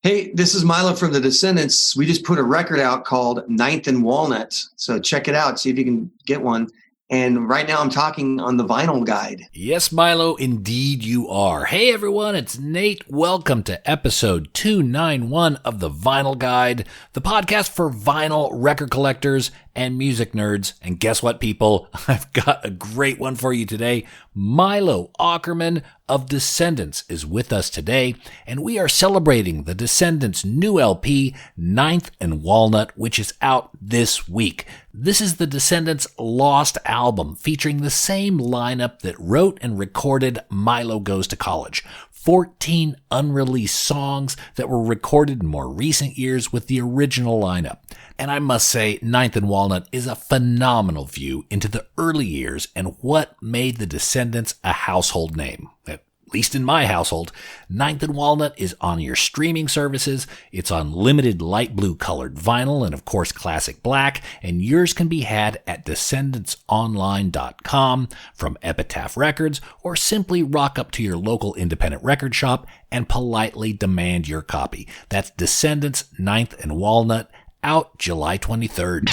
Hey, this is Milo from the Descendents. We just put a record out called Ninth and Walnut. So check it out. See if you can get one. And right now I'm talking on the vinyl guide. Yes, Milo, indeed you are. Hey, everyone, it's Nate. Welcome to episode 291 of the Vinyl Guide, the podcast for vinyl record collectors and music nerds. And guess what, people? I've got a great one for you today. Milo Aukerman of Descendents is with us today, and we are celebrating the Descendents' new LP, Ninth and Walnut, which is out this week. This is the Descendents' lost album, featuring the same lineup that wrote and recorded Milo Goes to College. 14 unreleased songs that were recorded in more recent years with the original lineup. And I must say, Ninth and Walnut is a phenomenal view into the early years and what made the Descendents a household name. At least in my household. Ninth and Walnut is on your streaming services. It's on limited light blue colored vinyl and of course classic black, and yours can be had at descendentsonline.com from Epitaph Records, or simply rock up to your local independent record shop and politely demand your copy. That's Descendents Ninth and Walnut, out July 23rd.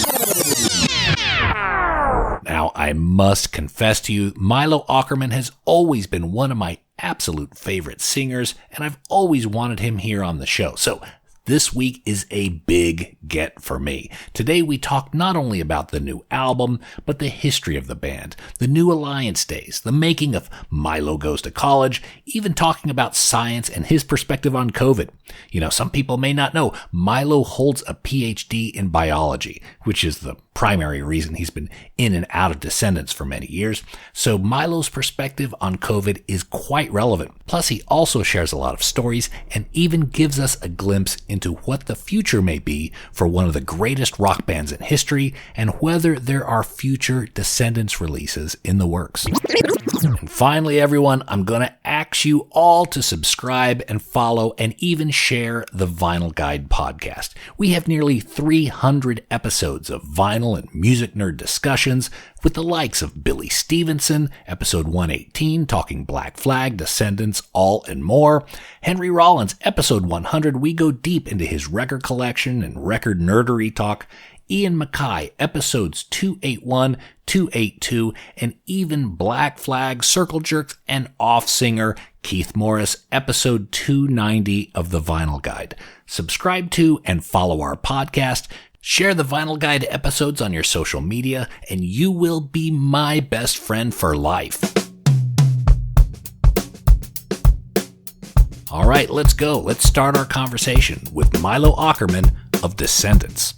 Now, I must confess to you, Milo Aukerman has always been one of my absolute favorite singers, and I've always wanted him here on the show. So this week is a big get for me. Today we talk not only about the new album, but the history of the band, the new Alliance days, the making of Milo Goes to College, even talking about science and his perspective on COVID. You know, some people may not know, Milo holds a PhD in biology, which is the primary reason he's been in and out of Descendents for many years. So Milo's perspective on COVID is quite relevant. Plus, he also shares a lot of stories and even gives us a glimpse into what the future may be for one of the greatest rock bands in history and whether there are future Descendents releases in the works. And finally, everyone, I'm going to ask you all to subscribe and follow and even share the Vinyl Guide podcast. We have nearly 300 episodes of vinyl and music nerd discussions with the likes of Billy Stevenson, episode 118, talking Black Flag, Descendents, All and More. Henry Rollins, episode 100, we go deep into his record collection and record nerdery talk. Ian Mackay, episodes 281, 282, and even Black Flag, Circle Jerks, and Off Singer Keith Morris, episode 290 of the Vinyl Guide. Subscribe to and follow our podcast. Share the Vinyl Guide episodes on your social media, and you will be my best friend for life. All right, let's go. Let's start our conversation with Milo Aukerman of Descendents.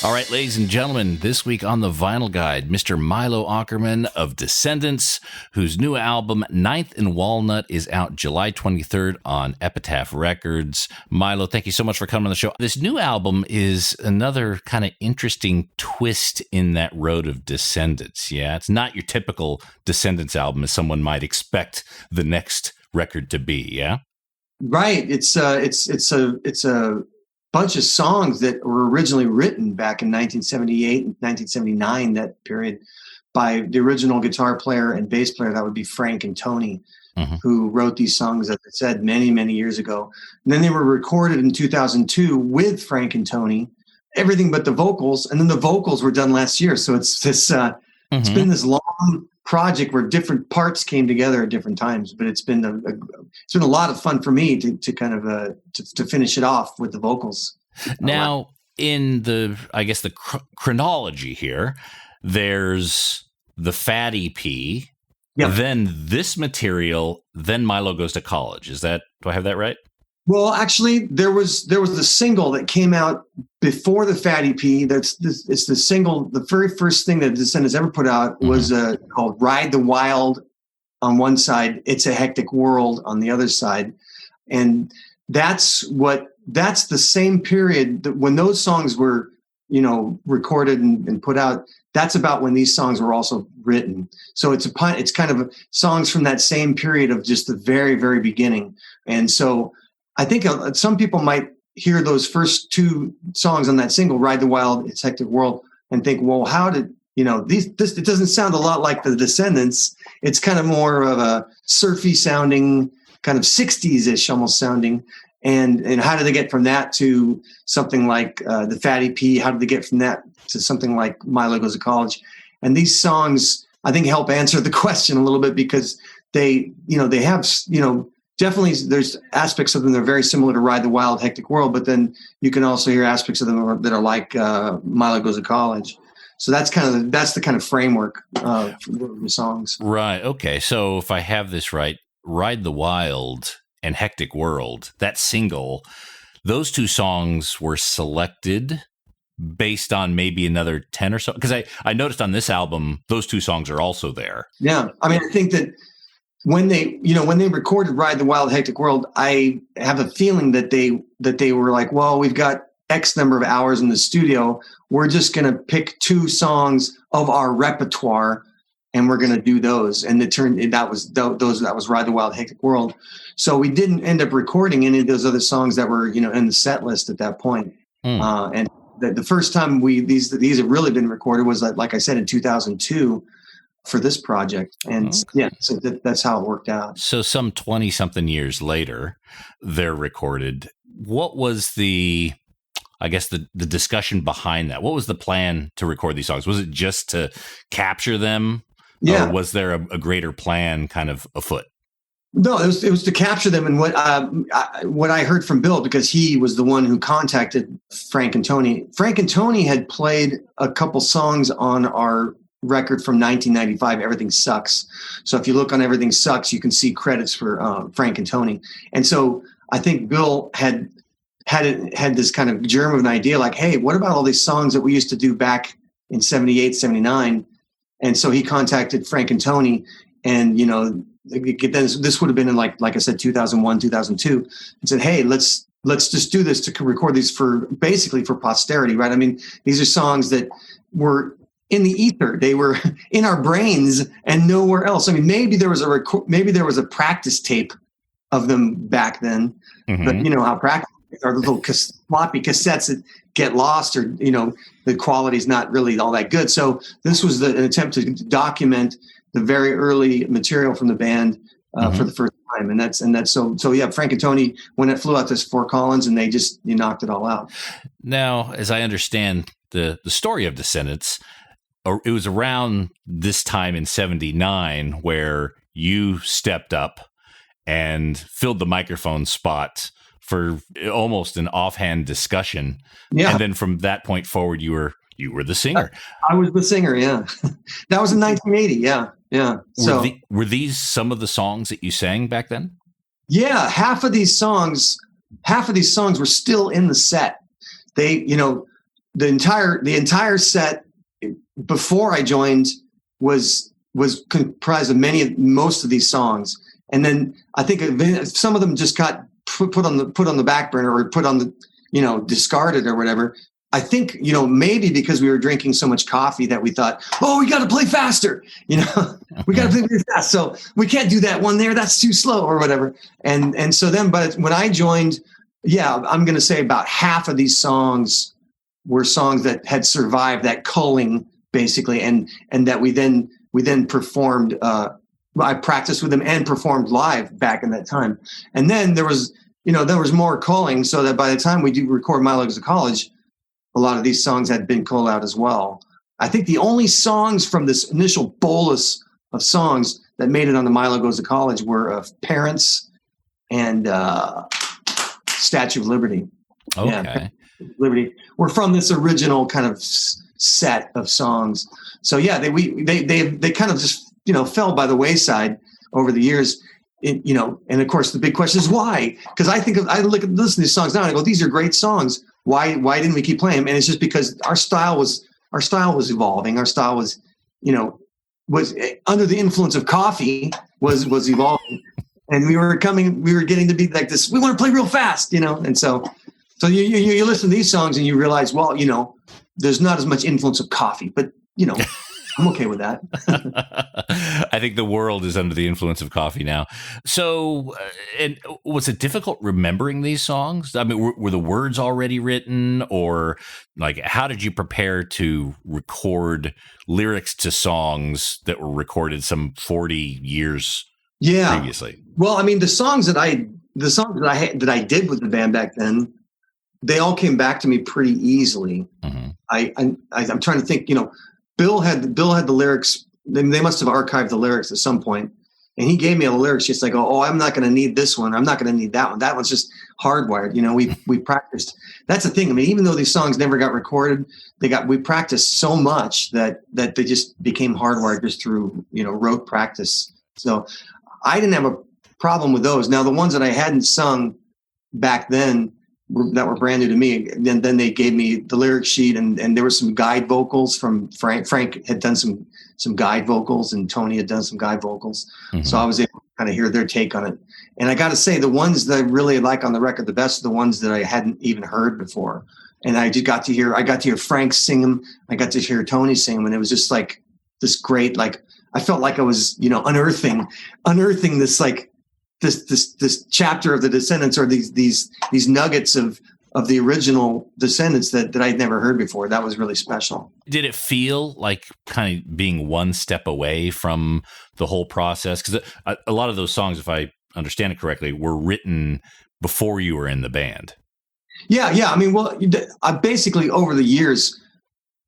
All right, ladies and gentlemen, this week on the Vinyl Guide, Mr. Milo Aukerman of Descendents, whose new album, Ninth and Walnut, is out July 23rd on Epitaph Records. Milo, thank you so much for coming on the show. This new album is another kind of interesting twist in that road of Descendents. Yeah, it's not your typical Descendents album as someone might expect the next record to be, yeah? Right. It's a bunch of songs that were originally written back in 1978 and 1979, that period, by the original guitar player and bass player. That would be Frank and Tony, who wrote these songs, as I said, many, many years ago. And then they were recorded in 2002 with Frank and Tony, everything but the vocals. And then the vocals were done last year. So it's this, it's been this long project where different parts came together at different times, but it's been a lot of fun for me to kind of to finish it off with the vocals. Now, in the chronology here, there's the Fat EP, then this material, then Milo Goes to College. Do I have that right? Well, actually, there was a single that came out before the Fat EP. It's the single. The very first thing that Descendents ever put out was called "Ride the Wild" on one side, "It's a Hectic World" on the other side, and that's the same period that when those songs were, recorded and put out. That's about when these songs were also written. So it's kind of songs from that same period of just the very, very beginning, and so. I think some people might hear those first two songs on that single, Ride the Wild, It's Hectic World, and think, well, how did it doesn't sound a lot like the Descendents. It's kind of more of a surfy sounding, kind of 60s-ish almost sounding. And how did they get from that to something like the Fat EP? How did they get from that to something like Milo Goes to College? And these songs, I think, help answer the question a little bit, because they have, definitely there's aspects of them that are very similar to Ride the Wild, Hectic World, but then you can also hear aspects of them that are like Milo Goes to College. So that's the kind of framework for the songs. Right. Okay. So if I have this right, Ride the Wild and Hectic World, that single, those two songs were selected based on maybe another 10 or so? Because I noticed on this album, those two songs are also there. Yeah. I mean, I think that when they recorded Ride the Wild, Hectic World, I have a feeling that they were like, well, we've got X number of hours in the studio. We're just going to pick two songs of our repertoire and we're going to do those. And that was Ride the Wild, Hectic World. So we didn't end up recording any of those other songs that were, in the set list at that point. And the first time these have really been recorded was, like I said, in 2002 for this project. And so that's how it worked out. So some 20 something years later, they're recorded. What was the discussion behind that? What was the plan to record these songs? Was it just to capture them? Yeah. Or was there a greater plan kind of afoot? No, it was to capture them. And what I heard from Bill, because he was the one who contacted Frank and Tony. Frank and Tony had played a couple songs on our record from 1995, Everything Sucks. So if you look on Everything Sucks, you can see credits for Frank and Tony. And so I think Bill had this kind of germ of an idea, like, hey, what about all these songs that we used to do back in 78, 79? And so he contacted Frank and Tony, and, this would have been in like I said, 2001, 2002, and said, hey, let's just do this to record these for posterity, right? I mean, these are songs that were in the ether. They were in our brains and nowhere else. I mean, maybe there was a practice tape of them back then, but you know how practice are, little floppy cassettes that get lost, or the quality's not really all that good. So this was an attempt to document the very early material from the band for the first time, and that's so yeah. Frank and Tony, when it flew out to Fort Collins, and they knocked it all out. Now, as I understand the story of Descendents, it was around this time in '79 where you stepped up and filled the microphone spot for almost an offhand discussion. Yeah. And then from that point forward, you were the singer. I was the singer. Yeah. That was in 1980. Yeah. Yeah. So were these some of the songs that you sang back then? Yeah. Half of these songs were still in the set. They, the entire set before I joined was comprised of most of these songs. And then I think some of them just got put on the back burner, or put on the, discarded or whatever. I think, maybe because we were drinking so much coffee that we thought, oh, we got to play faster. We got to play really fast. So we can't do that one there. That's too slow or whatever. And so then, but when I joined, I'm going to say about half of these songs were songs that had survived that culling basically. And that we then performed, I practiced with them and performed live back in that time. And then there was more culling, so that by the time we do record Milo Goes to College, a lot of these songs had been culled out as well. I think the only songs from this initial bolus of songs that made it on the Milo Goes to College were Parents and Statue of Liberty. Okay. Yeah, Liberty were from this original kind of set of songs. So yeah, they kind of just fell by the wayside over the years. And of course the big question is why? Because I listen to these songs now and I go, these are great songs. Why didn't we keep playing them? And it's just because our style was evolving. Our style was under the influence of coffee was evolving, and we were getting to be like this. We want to play real fast, and so you listen to these songs and you realize, well, there's not as much influence of coffee, but I'm okay with that. I think the world is under the influence of coffee now. So, and was it difficult remembering these songs? I mean, were the words already written, or like, how did you prepare to record lyrics to songs that were recorded some 40 years previously? Well, I mean, the songs that I did with the band back then, they all came back to me pretty easily. Mm-hmm. I'm trying to think, Bill had the lyrics. They must have archived the lyrics at some point, and he gave me a lyrics. Just like, oh, I'm not going to need this one. I'm not going to need that one. That one's just hardwired. We practiced. That's the thing. I mean, even though these songs never got recorded, we practiced so much that they just became hardwired just through rote practice. So I didn't have a problem with those. Now the ones that I hadn't sung back then that were brand new to me, then they gave me the lyric sheet, and there were some guide vocals from Frank. Frank had done some guide vocals, and Tony had done some guide vocals. Mm-hmm. So I was able to kind of hear their take on it. And I got to say, the ones that I really like on the record the best are the ones that I hadn't even heard before. And I got to hear Frank sing them. I got to hear Tony sing them, and it was just like this great, like, I felt like I was, unearthing this, like, this chapter of the Descendents, or these nuggets of the original Descendents that I'd never heard before. That was really special. Did it feel like kind of being one step away from the whole process? Because a lot of those songs, if I understand it correctly, were written before you were in the band. Yeah. I mean, well, I basically over the years,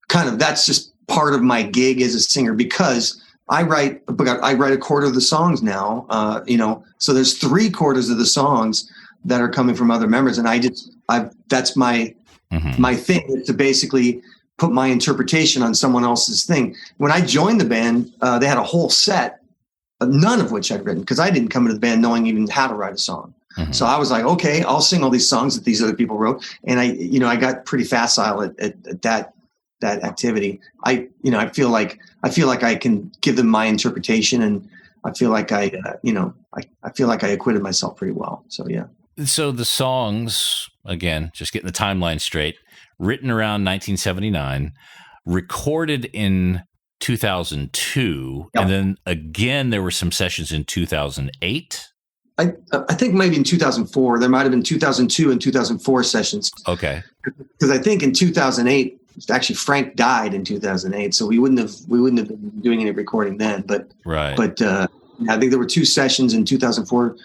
kind of, that's just part of my gig as a singer, because I write a quarter of the songs now, so there's 3/4 of the songs that are coming from other members. And that's my thing, is to basically put my interpretation on someone else's thing. When I joined the band, they had a whole set, none of which I'd written, because I didn't come into the band knowing even how to write a song. Mm-hmm. So I was like, okay, I'll sing all these songs that these other people wrote. And I got pretty facile at that activity. I feel like I can give them my interpretation, and I feel like I acquitted myself pretty well. So, yeah. So the songs, again, just getting the timeline straight, written around 1979, recorded in 2002, and then again, there were some sessions in 2008. I think maybe in 2004. There might have been 2002 and 2004 sessions. Okay. Because I think in 2008, actually Frank died in 2008, so we wouldn't have been doing any recording then. But right. But I think there were 2 sessions in 2002,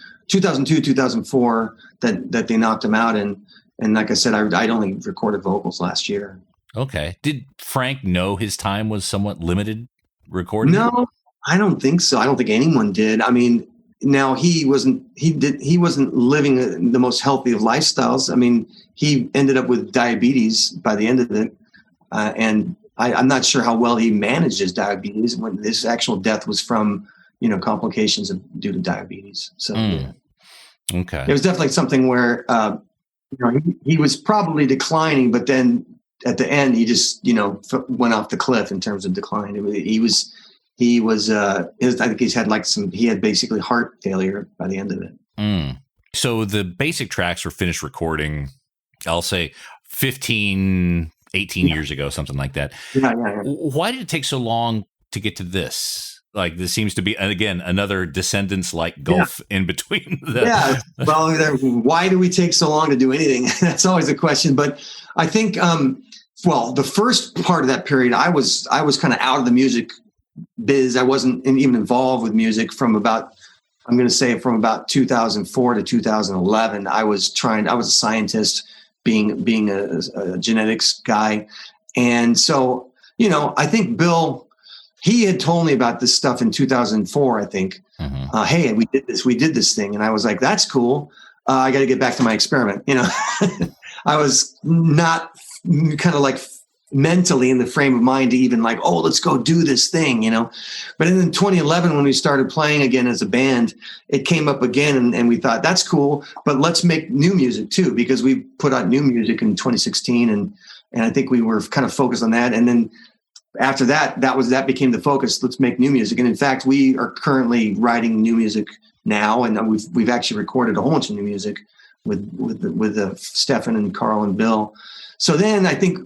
2004 that they knocked him out, and like I said, I'd only recorded vocals last year. Okay. Did Frank know his time was somewhat limited recording? No, I don't think so. I don't think anyone did. I mean, now he wasn't living the most healthy of lifestyles. I mean, he ended up with diabetes by the end of it. And I'm not sure how well he managed his diabetes when his actual death was from, complications due to diabetes. So, yeah. Okay. It was definitely something where, he was probably declining, but then at the end, he just, went off the cliff in terms of decline. He was I think he had basically heart failure by the end of it. Mm. So the basic tracks were finished recording, I'll say 18 years ago, something like that. Yeah. Why did it take so long to get to this? Like, this seems to be, again, another Descendents-like gulf in between. Well, why do we take so long to do anything? That's always a question. But I think, the first part of that period, I was kind of out of the music biz. I wasn't even involved with music from about 2004 to 2011. I was a scientist, being a genetics guy. And so, I think Bill, he had told me about this stuff in 2004, I think. Mm-hmm. Hey, we did this thing. And I was like, that's cool. I got to get back to my experiment. I was not kind of like mentally in the frame of mind to even like, oh, let's go do this thing, But in 2011, when we started playing again as a band, it came up again, and we thought, that's cool, but let's make new music too, because we put out new music in 2016, and I think we were kind of focused on that. And then after that became the focus. Let's make new music. And in fact, we are currently writing new music now, and we've actually recorded a whole bunch of new music with Stefan and Carl and Bill. So then I think,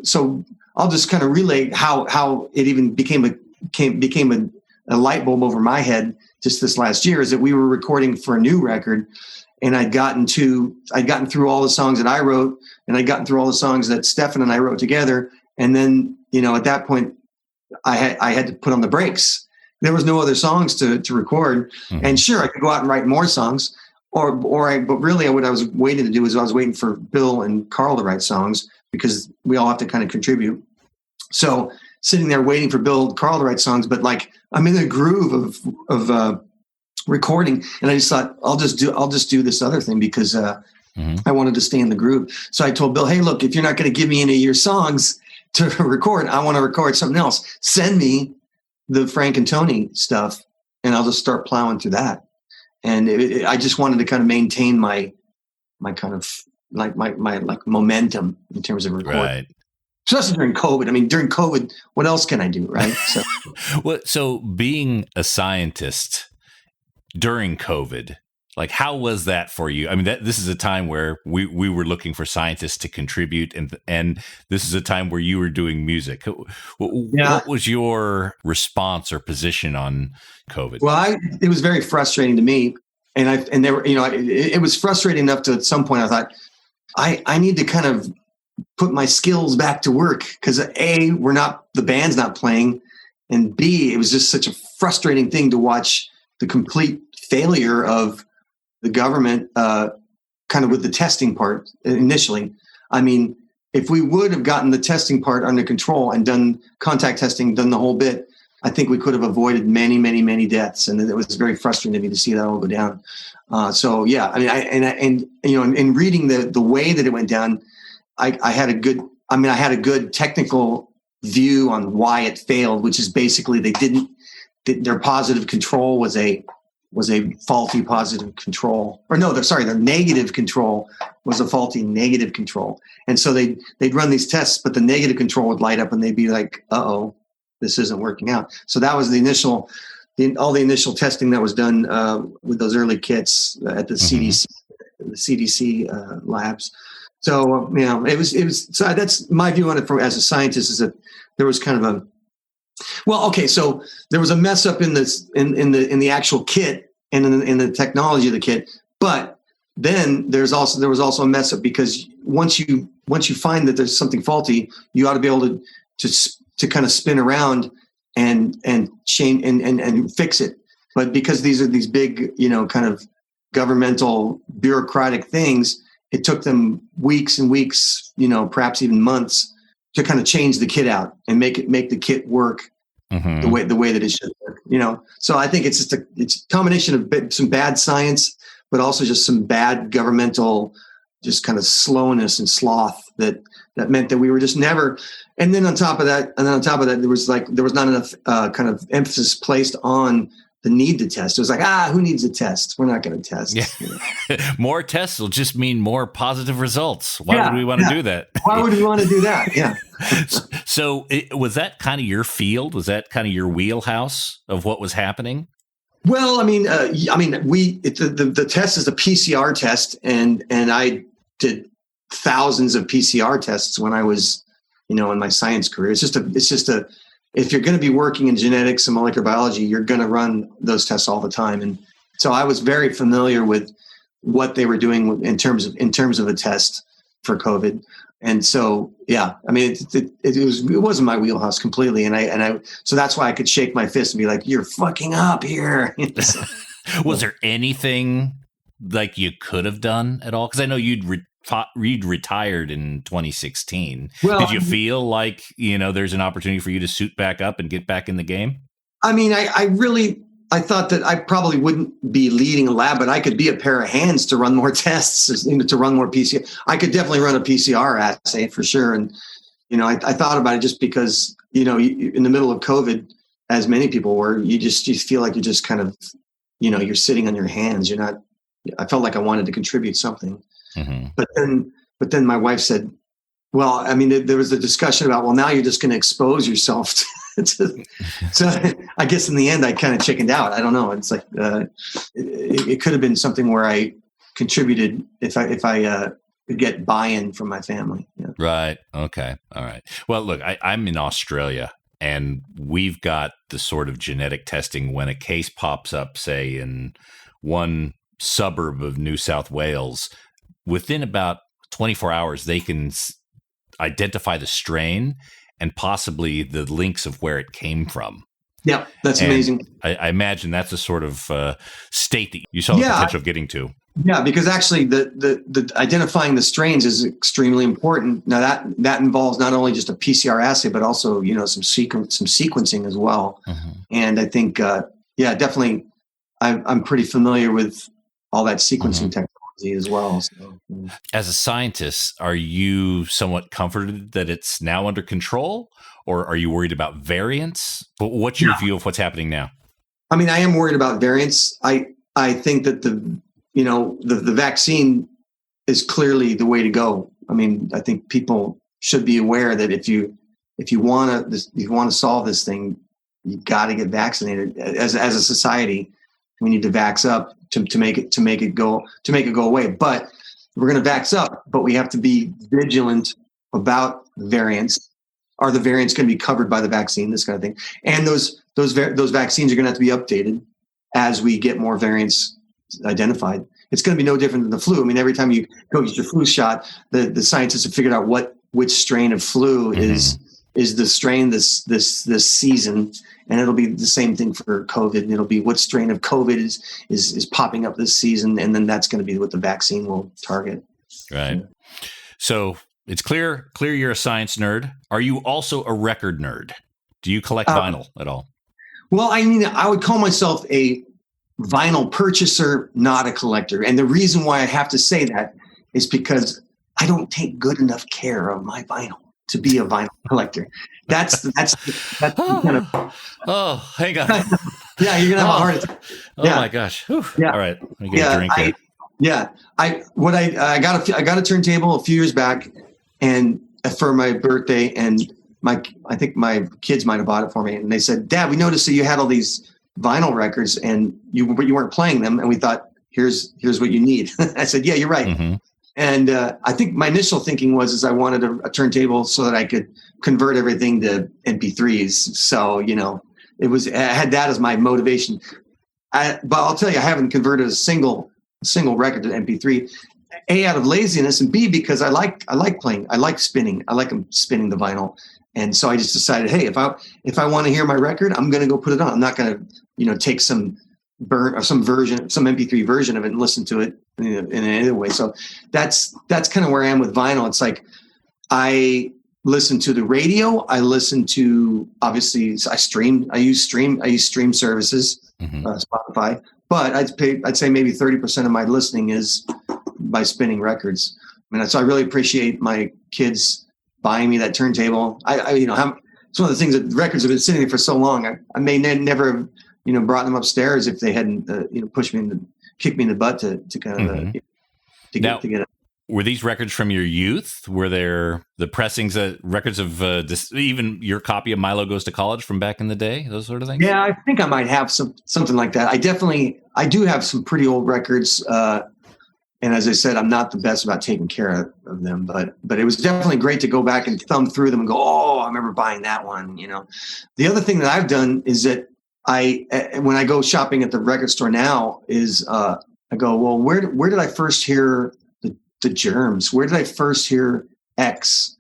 I'll just kind of relate how it even became became a light bulb over my head just this last year is that we were recording for a new record, and I'd gotten through all the songs that I wrote, and I'd gotten through all the songs that Stefan and I wrote together. And then, at that point I had to put on the brakes. There was no other songs to record. Mm-hmm. And sure, I could go out and write more songs but really what I was waiting to do is I was waiting for Bill and Carl to write songs, because we all have to kind of contribute. So sitting there waiting for Bill and Carl to write songs, but like I'm in the groove of recording, and I just thought I'll just do this other thing because I wanted to stay in the groove. So I told Bill, hey, look, if you're not going to give me any of your songs to record, I want to record something else. Send me the Frank and Tony stuff, and I'll just start plowing through that. And I just wanted to kind of maintain my kind of like my momentum in terms of recording. Right. Especially during COVID. I mean, during COVID, what else can I do, right? So, so being a scientist during COVID, like how was that for you? I mean, this is a time where we were looking for scientists to contribute, and this is a time where you were doing music. What was your response or position on COVID? Well, it was very frustrating to me, and there were, it was frustrating enough to at some point I thought I need to kind of put my skills back to work, because A, the band's not playing, and B, it was just such a frustrating thing to watch the complete failure of the government kind of with the testing part initially. I mean, if we would have gotten the testing part under control and done contact testing, done the whole bit, I think we could have avoided many, many, many deaths. And it was very frustrating to me to see that all go down. So yeah, I mean, in reading the way that it went down, I had a good technical view on why it failed, which is basically their positive control was a faulty positive control, or no, their negative control was a faulty negative control. And so they'd run these tests, but the negative control would light up and they'd be like, uh-oh, this isn't working out. So that was all the initial testing that was done with those early kits at the CDC labs. So, it was, so that's my view on it as a scientist, is that there was kind of so there was a mess up in the actual kit and in the technology of the kit, but then there was also a mess up because once you find that there's something faulty, you ought to be able to kind of spin around and change and fix it. But because these are these big, kind of governmental bureaucratic things, it took them weeks and weeks, perhaps even months to kind of change the kit out and make the kit work the way that it should work. So I think it's a combination of some bad science, but also just some bad governmental, just kind of slowness and sloth that meant that we were just never. And then on top of that, there was not enough kind of emphasis placed on the need to test. It was like, who needs a test? We're not going to test. Yeah. More tests will just mean more positive results. Why would we want to do that? Why would we want to do that? Yeah. So was that kind of your field? Was that kind of your wheelhouse of what was happening? Well, the test is a PCR test, and I did thousands of PCR tests when I was, in my science career. It's just if you're going to be working in genetics and molecular biology, you're going to run those tests all the time. And so I was very familiar with what they were doing in terms of a test for COVID. And so, yeah, I mean, it wasn't my wheelhouse completely. So that's why I could shake my fist and be like, you're fucking up here. Was there anything like you could have done at all? Because I know you'd retired in 2016. Well, did you feel like, there's an opportunity for you to suit back up and get back in the game? I mean, I thought that I probably wouldn't be leading a lab, but I could be a pair of hands to run more tests, to run more PCR. I could definitely run a PCR assay for sure. And, I thought about it just because, in the middle of COVID, as many people were, you feel like you're just kind of, you're sitting on your hands. I felt like I wanted to contribute something. Mm-hmm. But then my wife said, well, I mean, there was a discussion about, well, now you're just going to expose yourself so I guess in the end, I kind of chickened out. I don't know. It's like, it could have been something where I contributed if I could get buy-in from my family. Yeah. Right. Okay. All right. Well, look, I'm in Australia, and we've got the sort of genetic testing when a case pops up, say, in one suburb of New South Wales, within about 24 hours, they can identify the strain and possibly the links of where it came from. Yeah, that's amazing. I imagine that's a sort of state that you saw the potential of getting to. Yeah, because actually the identifying the strains is extremely important. Now that involves not only just a PCR assay, but also, some sequencing as well. Mm-hmm. And I think, definitely I'm pretty familiar with all that sequencing technology as well. So, as a scientist, are you somewhat comforted that it's now under control, or are you worried about variants? But what's your view of what's happening now? I mean, I am worried about variants. I think that the vaccine is clearly the way to go. I mean, I think people should be aware that if you want to solve this thing, you got to get vaccinated. As a society, we need to vax up to make it go away. But we're going to vax up, but we have to be vigilant about variants. Are the variants going to be covered by the vaccine? This kind of thing. And those vaccines are going to have to be updated as we get more variants identified. It's going to be no different than the flu. I mean, every time you go get your flu shot, the scientists have figured out which strain of flu is the strain this season, and it'll be the same thing for COVID. And it'll be what strain of COVID is popping up this season, and then that's going to be what the vaccine will target. Right. So it's clear you're a science nerd. Are you also a record nerd? Do you collect vinyl at all? Well, I mean, I would call myself a vinyl purchaser, not a collector. And the reason why I have to say that is because I don't take good enough care of my vinyl to be a vinyl collector. That's kind of. Oh, hang on. Yeah, you're gonna have a heart attack. Oh my gosh. Whew. Yeah. All right. Let me get a drink here. I got a turntable a few years back, and for my birthday, and I think my kids might have bought it for me, and they said, "Dad, we noticed that you had all these vinyl records and you weren't playing them, and we thought here's what you need." I said, "Yeah, you're right." Mm-hmm. And I think my initial thinking was I wanted a turntable so that I could convert everything to MP3s. So I had that as my motivation. But I'll tell you, I haven't converted a single record to MP3. A, out of laziness, and B, because I like playing. I like spinning. I like spinning the vinyl. And so I just decided, hey, if I want to hear my record, I'm going to go put it on. I'm not going to take some MP3 version of it and listen to it in any way. So that's kind of where I am with vinyl. It's like I listen to the radio. I listen to, obviously I use stream services, Spotify. But I'd say maybe 30% of my listening is by spinning records. I mean, so I really appreciate my kids buying me that turntable. It's one of the things that records have been sitting there for so long. I may never have, brought them upstairs if they hadn't, kicked me in the butt to kind of to get it. Were these records from your youth? Were there the pressings, records of even your copy of Milo Goes to College from back in the day? Those sort of things? Yeah, I think I might have something like that. I do have some pretty old records. And as I said, I'm not the best about taking care of them, but it was definitely great to go back and thumb through them and go, oh, I remember buying that one. The other thing that I've done is that when I go shopping at the record store now is I go, well, where did I first hear the Germs? Where did I first hear X?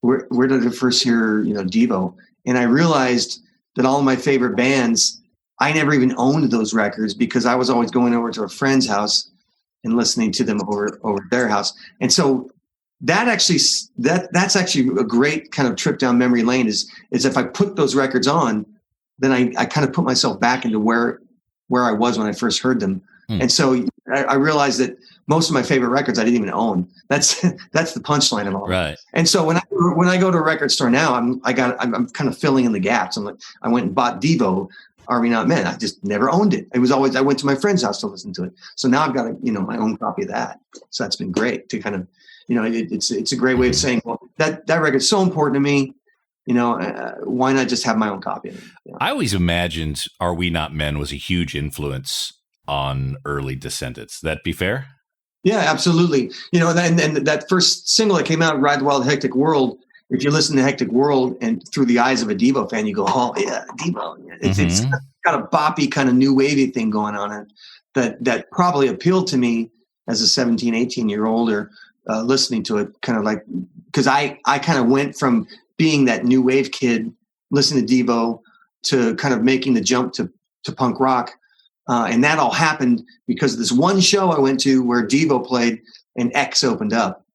Where did I first hear, Devo? And I realized that all of my favorite bands, I never even owned those records because I was always going over to a friend's house and listening to them over their house. And so that's actually a great kind of trip down memory lane is if I put those records on, then I kind of put myself back into where I was when I first heard them. And so I realized that most of my favorite records I didn't even own. That's the punchline of all. Right. And so when I go to a record store now, I'm kind of filling in the gaps. I'm like, I went and bought Devo, Are We Not Men? I just never owned it. It was always, I went to my friend's house to listen to it. So now I've got my own copy of that. So that's been great to kind of, it's a great way of saying, well, that record's so important to me. Why not just have my own copy of it? Yeah. I always imagined Are We Not Men was a huge influence on early Descendents. That be fair? Yeah, absolutely. And that first single that came out, Ride the Wild Hectic World, if you listen to Hectic World and through the eyes of a Devo fan, you go, oh yeah, Devo. It's got a boppy kind of new wavy thing going on, and that probably appealed to me as a 17, 18-year-old or listening to it, kind of like, because I kind of went from being that new wave kid listening to Devo to kind of making the jump to punk rock. And that all happened because of this one show I went to where Devo played and X opened up.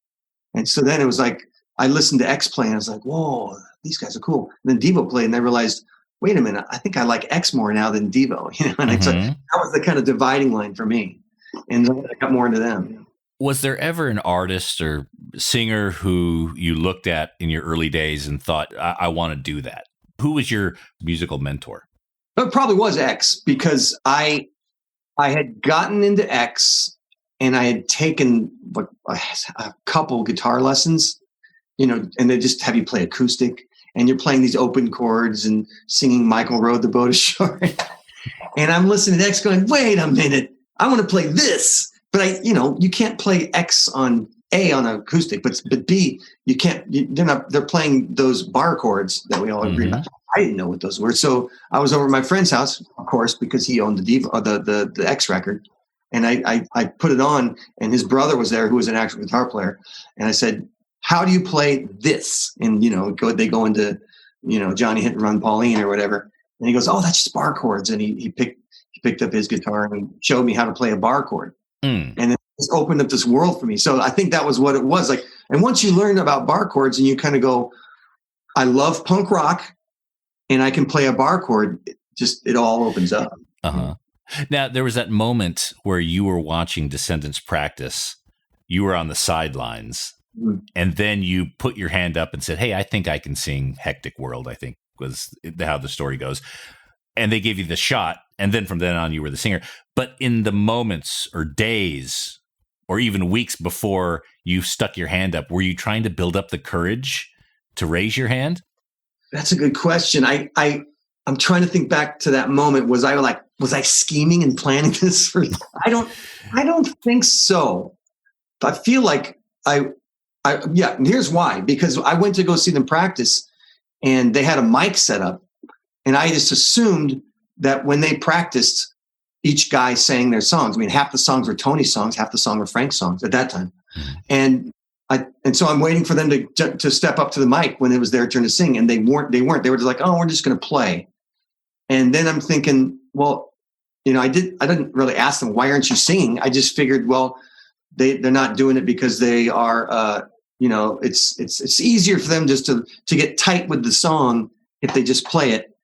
And so then it was like, I listened to X play and I was like, whoa, these guys are cool. And then Devo played and I realized, wait a minute, I think I like X more now than Devo. And so that was the kind of dividing line for me. And I got more into them. Was there ever an artist or singer who you looked at in your early days and thought, I want to do that? Who was your musical mentor? It probably was X, because I had gotten into X and I had taken a couple guitar lessons, and they just have you play acoustic and you're playing these open chords and singing Michael Rode the Boat Ashore. And I'm listening to X going, wait a minute, I want to play this. But you can't play X on A on acoustic, but B, you can't, they're playing those bar chords that we all agree about. I didn't know what those were. So I was over at my friend's house, of course, because he owned the X record. And I put it on, and his brother was there, who was an actual guitar player. And I said, how do you play this? And, they go into, Johnny Hit and Run Pauline or whatever. And he goes, oh, that's just bar chords. And he picked up his guitar and showed me how to play a bar chord. And it just opened up this world for me. So I think that was what it was like. And once you learn about bar chords and you kind of go, I love punk rock and I can play a bar chord, it all opens up. Now, there was that moment where you were watching Descendents practice. You were on the sidelines, and then you put your hand up and said, hey, I think I can sing Hectic World, I think was how the story goes. And they gave you the shot, and then from then on, you were the singer. But in the moments or days or even weeks before you stuck your hand up, were you trying to build up the courage to raise your hand? That's a good question. I'm trying to think back to that moment. Was I scheming and planning this for? I don't think so. I feel like yeah. And here's why: because I went to go see them practice, and they had a mic set up, and I just assumed that when they practiced, each guy sang their songs. I mean, half the songs were Tony's songs, half the songs were Frank's songs at that time, and so I'm waiting for them to step up to the mic when it was their turn to sing, and they weren't. They were just like, oh, we're just going to play. And then I'm thinking, well, I didn't really ask them, why aren't you singing? I just figured, well, they're not doing it because they are, it's easier for them just to get tight with the song if they just play it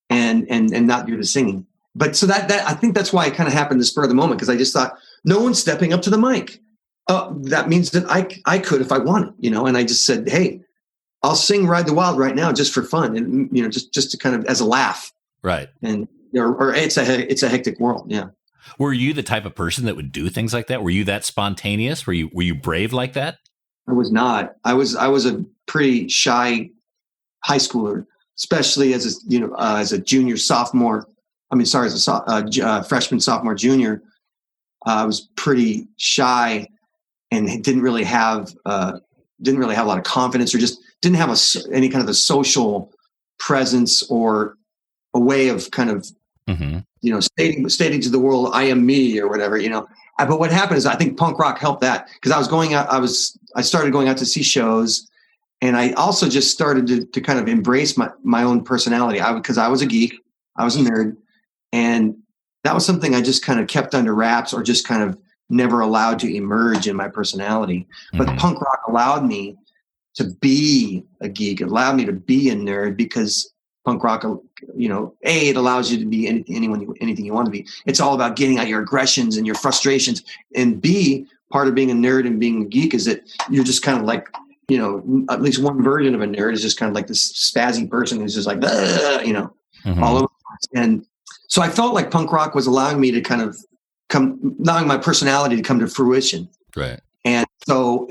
and not do the singing. But so that I think that's why it kind of happened the spur of the moment, because I just thought, no one's stepping up to the mic. That means that I could if I wanted, and I just said, hey, I'll sing Ride the Wild right now just for fun, and just to kind of as a laugh. Right. And or it's a hectic world. Yeah. Were you the type of person that would do things like that? Were you that spontaneous? Were you brave like that? I was not. I was a pretty shy high schooler, especially as a junior, sophomore. I mean, sorry, as a freshman, sophomore, junior. I was pretty shy and didn't really have a lot of confidence, or just didn't have any kind of a social presence or a way of kind of, stating to the world, I am me or whatever, But what happened is I think punk rock helped that, because I was going out, I started going out to see shows, and I also just started to kind of embrace my own personality. Because I was a geek, I was a nerd, and that was something I just kind of kept under wraps, or just kind of never allowed to emerge in my personality. But punk rock allowed me to be a geek. It allowed me to be a nerd, because punk rock, it allows you to be anything you want to be. It's all about getting out your aggressions and your frustrations. And B, part of being a nerd and being a geek is that you're just kind of like, at least one version of a nerd is just kind of like this spazzy person who's just like, all over. And so I felt like punk rock was allowing me to kind of allowing my personality to come to fruition. Right. And so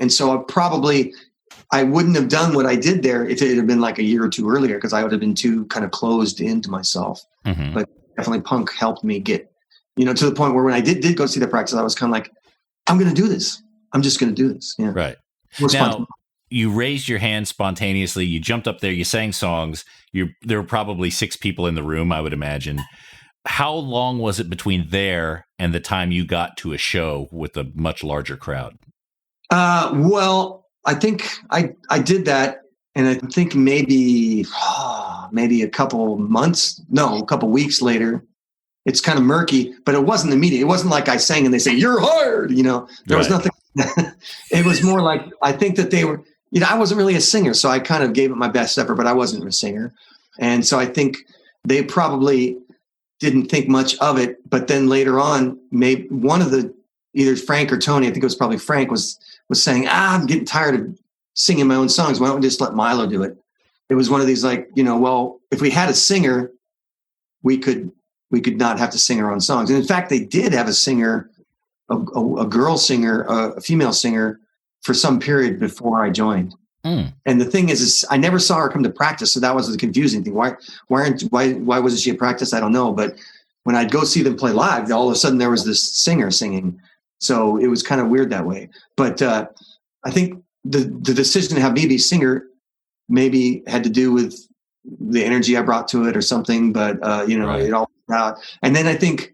I wouldn't have done what I did there if it had been like a year or two earlier, because I would have been too kind of closed into myself. But definitely punk helped me get, to the point where when I did go see the practice, I was kind of like, I'm going to do this. I'm just going to do this. Yeah. Right. Now, you raised your hand spontaneously. You jumped up there. You sang songs. There were probably 6 people in the room, I would imagine. How long was it between there and the time you got to a show with a much larger crowd? Well, I think I did that, and I think maybe a couple weeks later. It's kind of murky, but it wasn't immediate. It wasn't like I sang and they say, "You're hired." There was nothing. It was more like, I think that they were, I wasn't really a singer. So I kind of gave it my best effort, but I wasn't a singer. And so I think they probably didn't think much of it. But then later on, maybe one of either Frank or Tony, I think it was probably Frank, was saying, I'm getting tired of singing my own songs. Why don't we just let Milo do it? It was one of these like, well, if we had a singer, we could not have to sing our own songs. And in fact, they did have a singer, a girl singer, a female singer for some period before I joined. And the thing is I never saw her come to practice. So that was the confusing thing. Why wasn't she at practice? I don't know. But when I'd go see them play live, all of a sudden there was this singer singing. So it was kind of weird that way. But I think the decision to have me be singer maybe had to do with the energy I brought to it or something, but right. It all worked out. And then I think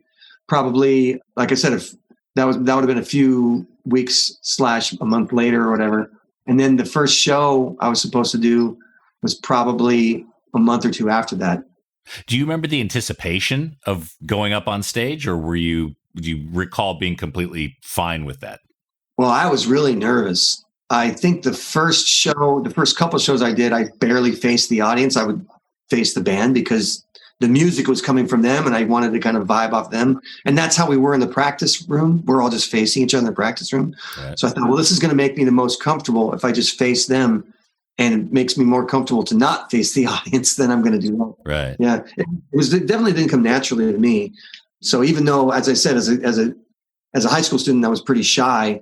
probably, like I said, if that would have been a few weeks / a month later or whatever. And then the first show I was supposed to do was probably a month or two after that. Do you remember the anticipation of going up on stage, or do you recall being completely fine with that? Well, I was really nervous. I think the first couple of shows I did, I barely faced the audience. I would face the band because the music was coming from them and I wanted to kind of vibe off them. And that's how we were in the practice room. We're all just facing each other in the practice room. Right. So I thought, well, this is going to make me the most comfortable if I just face them, and it makes me more comfortable to not face the audience, then I'm going to do that. Right. Yeah. It definitely didn't come naturally to me. So even though, as I said, as a high school student, I was pretty shy,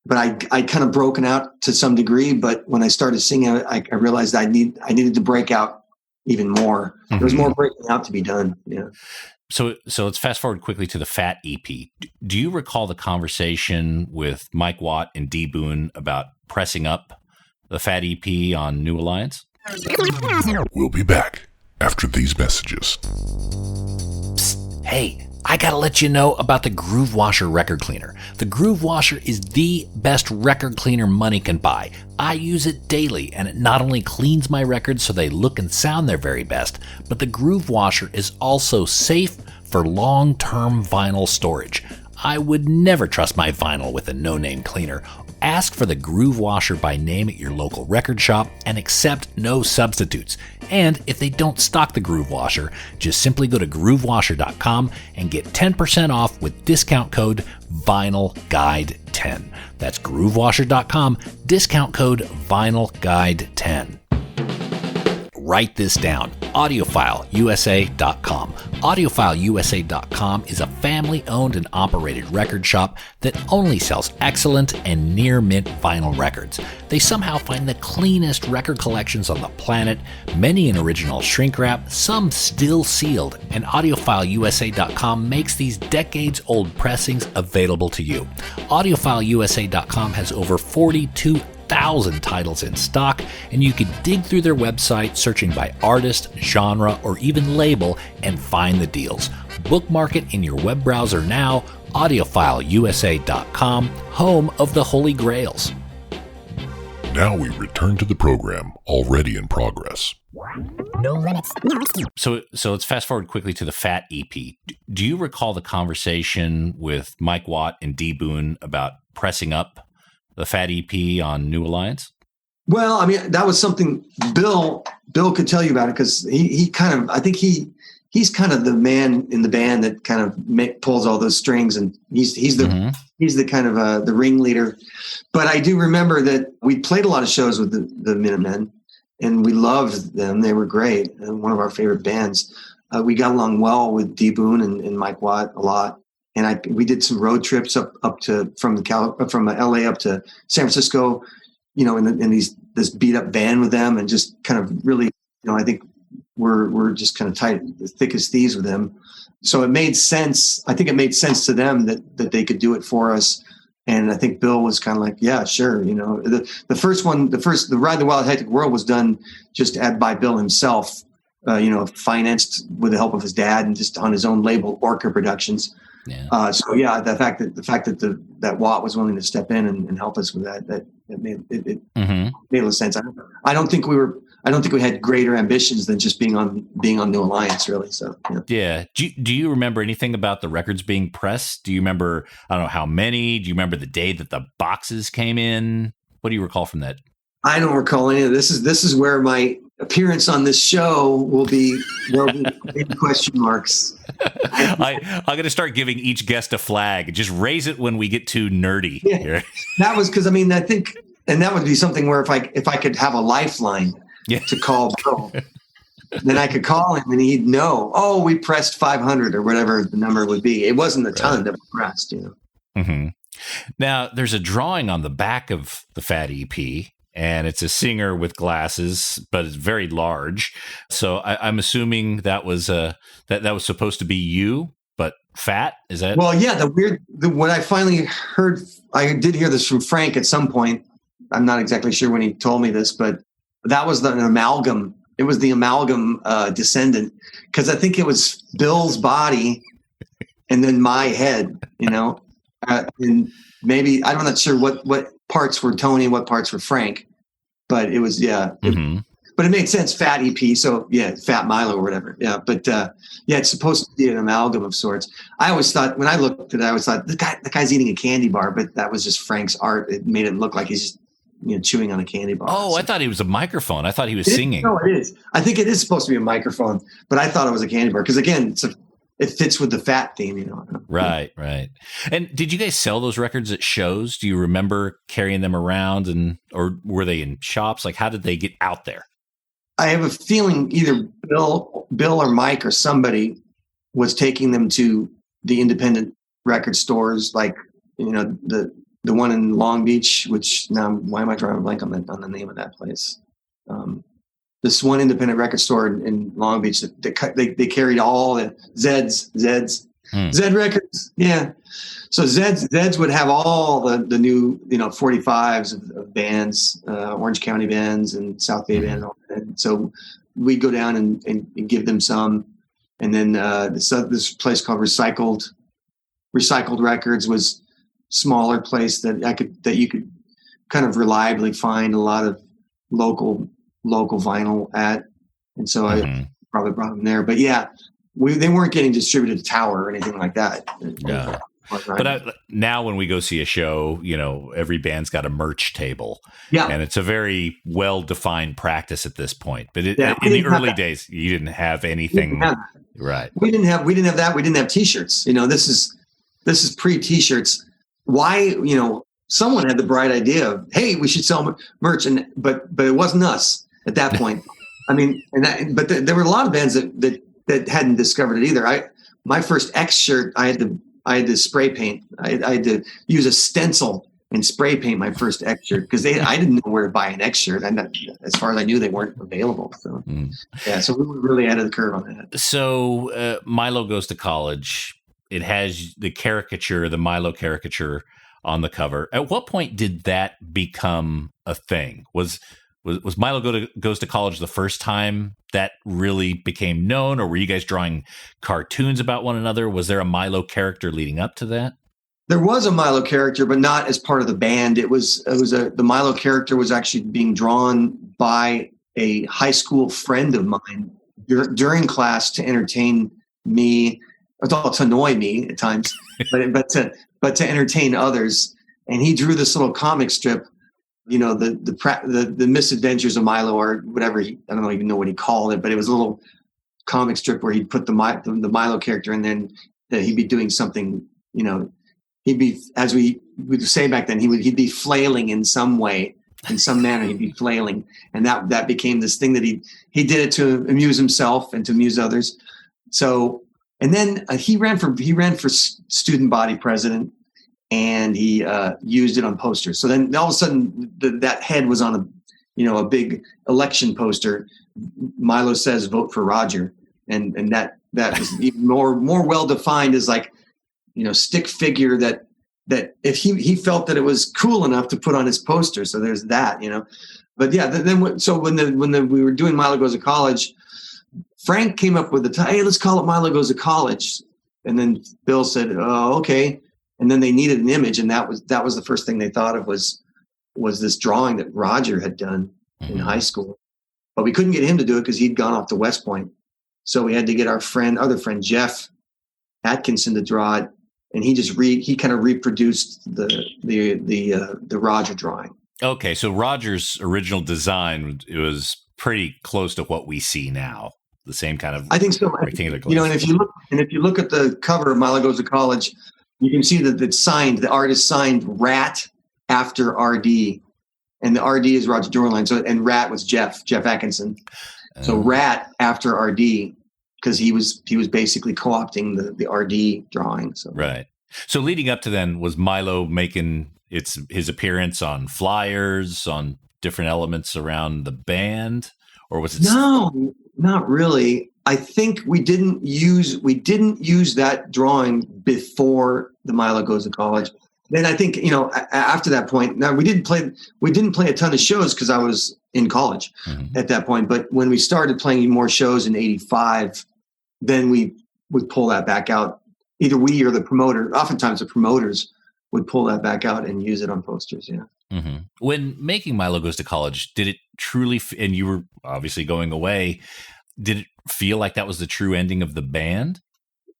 but I kind of broken out to some degree. But when I started singing, I realized I needed to break out even more. Mm-hmm. There was more breaking out to be done. Yeah. So let's fast forward quickly to the Fat EP. Do you recall the conversation with Mike Watt and D Boone about pressing up the Fat EP on New Alliance? We'll be back after these messages. Psst, hey. I gotta let you know about the Groove Washer record cleaner. The Groove Washer is the best record cleaner money can buy. I use it daily, and it not only cleans my records so they look and sound their very best, but the Groove Washer is also safe for long-term vinyl storage. I would never trust my vinyl with a no-name cleaner. Ask for the Groove Washer by name at your local record shop and accept no substitutes. And if they don't stock the Groove Washer, just simply go to groovewasher.com and get 10% off with discount code VinylGuide10. That's groovewasher.com, discount code VinylGuide10. Write this down, AudiofileUSA.com. AudiofileUSA.com is a family-owned and operated record shop that only sells excellent and near-mint vinyl records. They somehow find the cleanest record collections on the planet, many in original shrink wrap, some still sealed, and AudiofileUSA.com makes these decades-old pressings available to you. AudiofileUSA.com has over 42,000 titles in stock, and you can dig through their website searching by artist, genre, or even label and find the deals. Bookmark it in your web browser now. AudiofileUSA.com, home of the Holy Grails. Now we return to the program already in progress. No limits. So let's fast forward quickly to the Fat EP. Do you recall the conversation with Mike Watt and D Boone about pressing up the Fat EP on New Alliance? Well, I mean, that was something Bill could tell you about it, because he kind of, I think he's kind of the man in the band that kind of pulls all those strings, and he's the kind of the ringleader. But I do remember that we played a lot of shows with the Minutemen, and we loved them. They were great, and one of our favorite bands. We got along well with D Boone and Mike Watt a lot. And we did some road trips up to from LA up to San Francisco, in this beat up van with them, and just kind of really, I think we're just kind of tight, thick as thieves with them. So it made sense. I think it made sense to them that they could do it for us. And I think Bill was kind of like, yeah, sure. You know, the Ride the Wild Hectic World was done just by Bill himself, financed with the help of his dad and just on his own label, Orca Productions. Yeah. The fact that Watt was willing to step in and help us with that made it made a little sense. I don't think we had greater ambitions than just being on New Alliance, really. So yeah. Do you remember anything about the records being pressed? Do you remember, I don't know how many? Do you remember the day that the boxes came in? What do you recall from that? I don't recall any of this. This is where my appearance on this show will be big question marks. I'm going to start giving each guest a flag. Just raise it when we get too nerdy. Yeah. Here. That was because I think, and that would be something where if I could have a lifeline to call Bill, then I could call him and he'd know. Oh, we pressed 500 or whatever the number would be. It wasn't a ton that we pressed, Mm-hmm. Now, there's a drawing on the back of the Fat EP. And it's a singer with glasses, but it's very large. So I'm assuming that was that was supposed to be you, but fat. Is that? Well, yeah. What I finally heard, I did hear this from Frank at some point. I'm not exactly sure when he told me this, but that was an amalgam. It was the amalgam Descendant, because I think it was Bill's body and then my head. And maybe I'm not sure what parts were Tony, what parts were Frank, but it was but it made sense. Fat EP, so Fat Milo or whatever. Yeah, but it's supposed to be an amalgam of sorts. I always thought when I looked at it, I always thought the guy's eating a candy bar, but that was just Frank's art. It made it look like he's just chewing on a candy bar. Oh, I thought he was a microphone. I thought he was singing. No, it is. I think it is supposed to be a microphone, but I thought it was a candy bar because again, it fits with the fat theme, Right. And did you guys sell those records at shows? Do you remember carrying them around or were they in shops? Like, how did they get out there? I have a feeling either Bill or Mike or somebody was taking them to the independent record stores, like, the one in Long Beach, which now, why am I drawing a blank on the name of that place? This one independent record store in Long Beach they carried all the Zeds, Zed Records. Yeah. So Zeds would have all the new, 45s of bands, Orange County bands and South Bay band. And so we'd go down and give them some. And then this place called Recycled Records was smaller place that you could kind of reliably find a lot of local vinyl at, and so I probably brought them there. But they weren't getting distributed to Tower or anything like that. Yeah. But now when we go see a show, every band's got a merch table. Yeah. And it's a very well-defined practice at this point. But in the early days, you didn't have anything. Right. We didn't have that. We didn't have T-shirts. This is pre-T-shirts. Why, someone had the bright idea of, hey, we should sell merch, but it wasn't us at that point. I mean, but there were a lot of bands that hadn't discovered it either. My first X shirt, I had to spray paint. I had to use a stencil and spray paint my first X shirt because I didn't know where to buy an X shirt. As far as I knew, they weren't available. So so we were really ahead of the curve on that. So Milo Goes to College. It has the Milo caricature on the cover. At what point did that become a thing? Was Milo Goes to College the first time that really became known, or were you guys drawing cartoons about one another? Was there a Milo character leading up to that? There was a Milo character, but not as part of the band. The Milo character was actually being drawn by a high school friend of mine during class to entertain me, to annoy me at times, but to entertain others. And he drew this little comic strip, the misadventures of Milo, or whatever. I don't even know what he called it, but it was a little comic strip where he'd put the Milo character, and then that he'd be doing something. He'd be, as we would say back then, he'd be flailing in some way, in some manner. He'd be flailing, and that became this thing that he did it to amuse himself and to amuse others. So, and then he ran for student body president. And he used it on posters. So then all of a sudden, that head was on a big election poster. Milo says, "Vote for Roger," and that was even more well defined as like, stick figure that that if he felt that it was cool enough to put on his poster. So there's that, But yeah, then when we were doing Milo Goes to College, Frank came up with the title, hey, let's call it Milo Goes to College. And then Bill said, oh, okay. And then they needed an image, and that was the first thing they thought of was this drawing that Roger had done in high school. But we couldn't get him to do it because he'd gone off to West Point. So we had to get our other friend Jeff Atkinson to draw it, and he kind of reproduced the Roger drawing. Okay, so Roger's original design, it was pretty close to what we see now. The same kind of, I think so. Rectangular glass. And if you look at the cover of Milo Goes to College, you can see that it's signed. The artist signed Rat after RD, and the RD is Roger Dorline. So and Rat was Jeff Atkinson. So Rat after RD, because he was basically co-opting the RD drawing. So right. So leading up to then, was Milo making his appearance on flyers, on different elements around the band, or was it? No, not really. I think we didn't use that drawing before the Milo Goes to College. Then I think, after that point, now we didn't play a ton of shows because I was in college at that point. But when we started playing more shows in '85, then we would pull that back out. Either we or the promoter. Oftentimes the promoters would pull that back out and use it on posters. Yeah. Mm-hmm. When making Milo Goes to College, did it truly, and you were obviously going away, did it feel like that was the true ending of the band?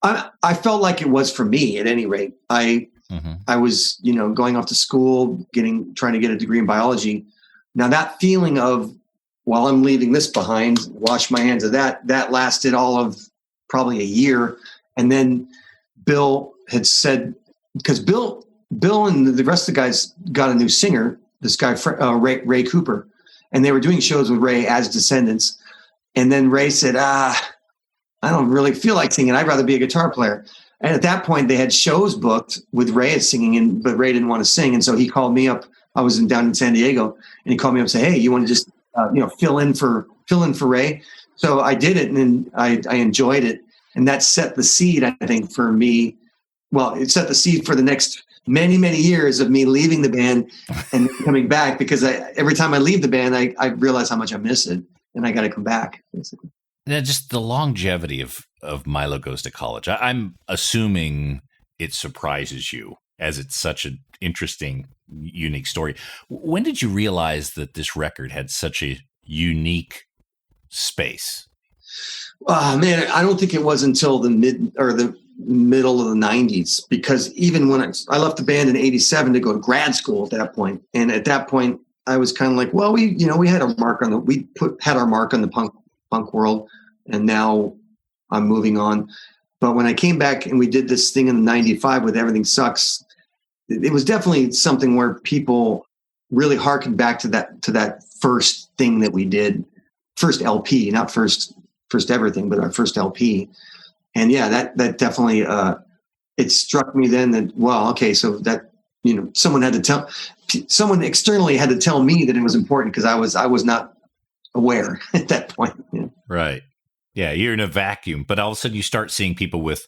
I felt like it was for me, at any rate. I was, going off to school, trying to get a degree in biology. Now that feeling of, well, I'm leaving this behind, wash my hands of that lasted all of probably a year. And then Bill had said, because Bill and the rest of the guys got a new singer, this guy, Ray Cooper, and they were doing shows with Ray as Descendents. And then Ray said, I don't really feel like singing. I'd rather be a guitar player. And at that point, they had shows booked with Ray as singing, but Ray didn't want to sing. And so he called me up. I was down in San Diego, and he called me up and said, hey, you want to just fill in for Ray? So I did it, and I enjoyed it. And that set the seed, I think, for me. Well, it set the seed for the next many, many years of me leaving the band and coming back, because every time I leave the band, I realize how much I miss it, and I got to come back, basically. Now, just the longevity of Milo Goes to College. I'm assuming it surprises you, as it's such an interesting, unique story. When did you realize that this record had such a unique space? Man, I don't think it was until the middle of the 90s, because even when I left the band in '87 to go to grad school at that point, and at that point I was kind of like, well, we had our mark on the punk world, and now I'm moving on. But when I came back and we did this thing in '95 with Everything Sucks, it was definitely something where people really harkened back to that first thing that we did, first LP, not first everything, but our first LP. And yeah, that definitely, it struck me then that, well, okay, so that, someone externally had to tell me that it was important, because I was not aware at that point. Yeah. Right. Yeah. You're in a vacuum, but all of a sudden you start seeing people with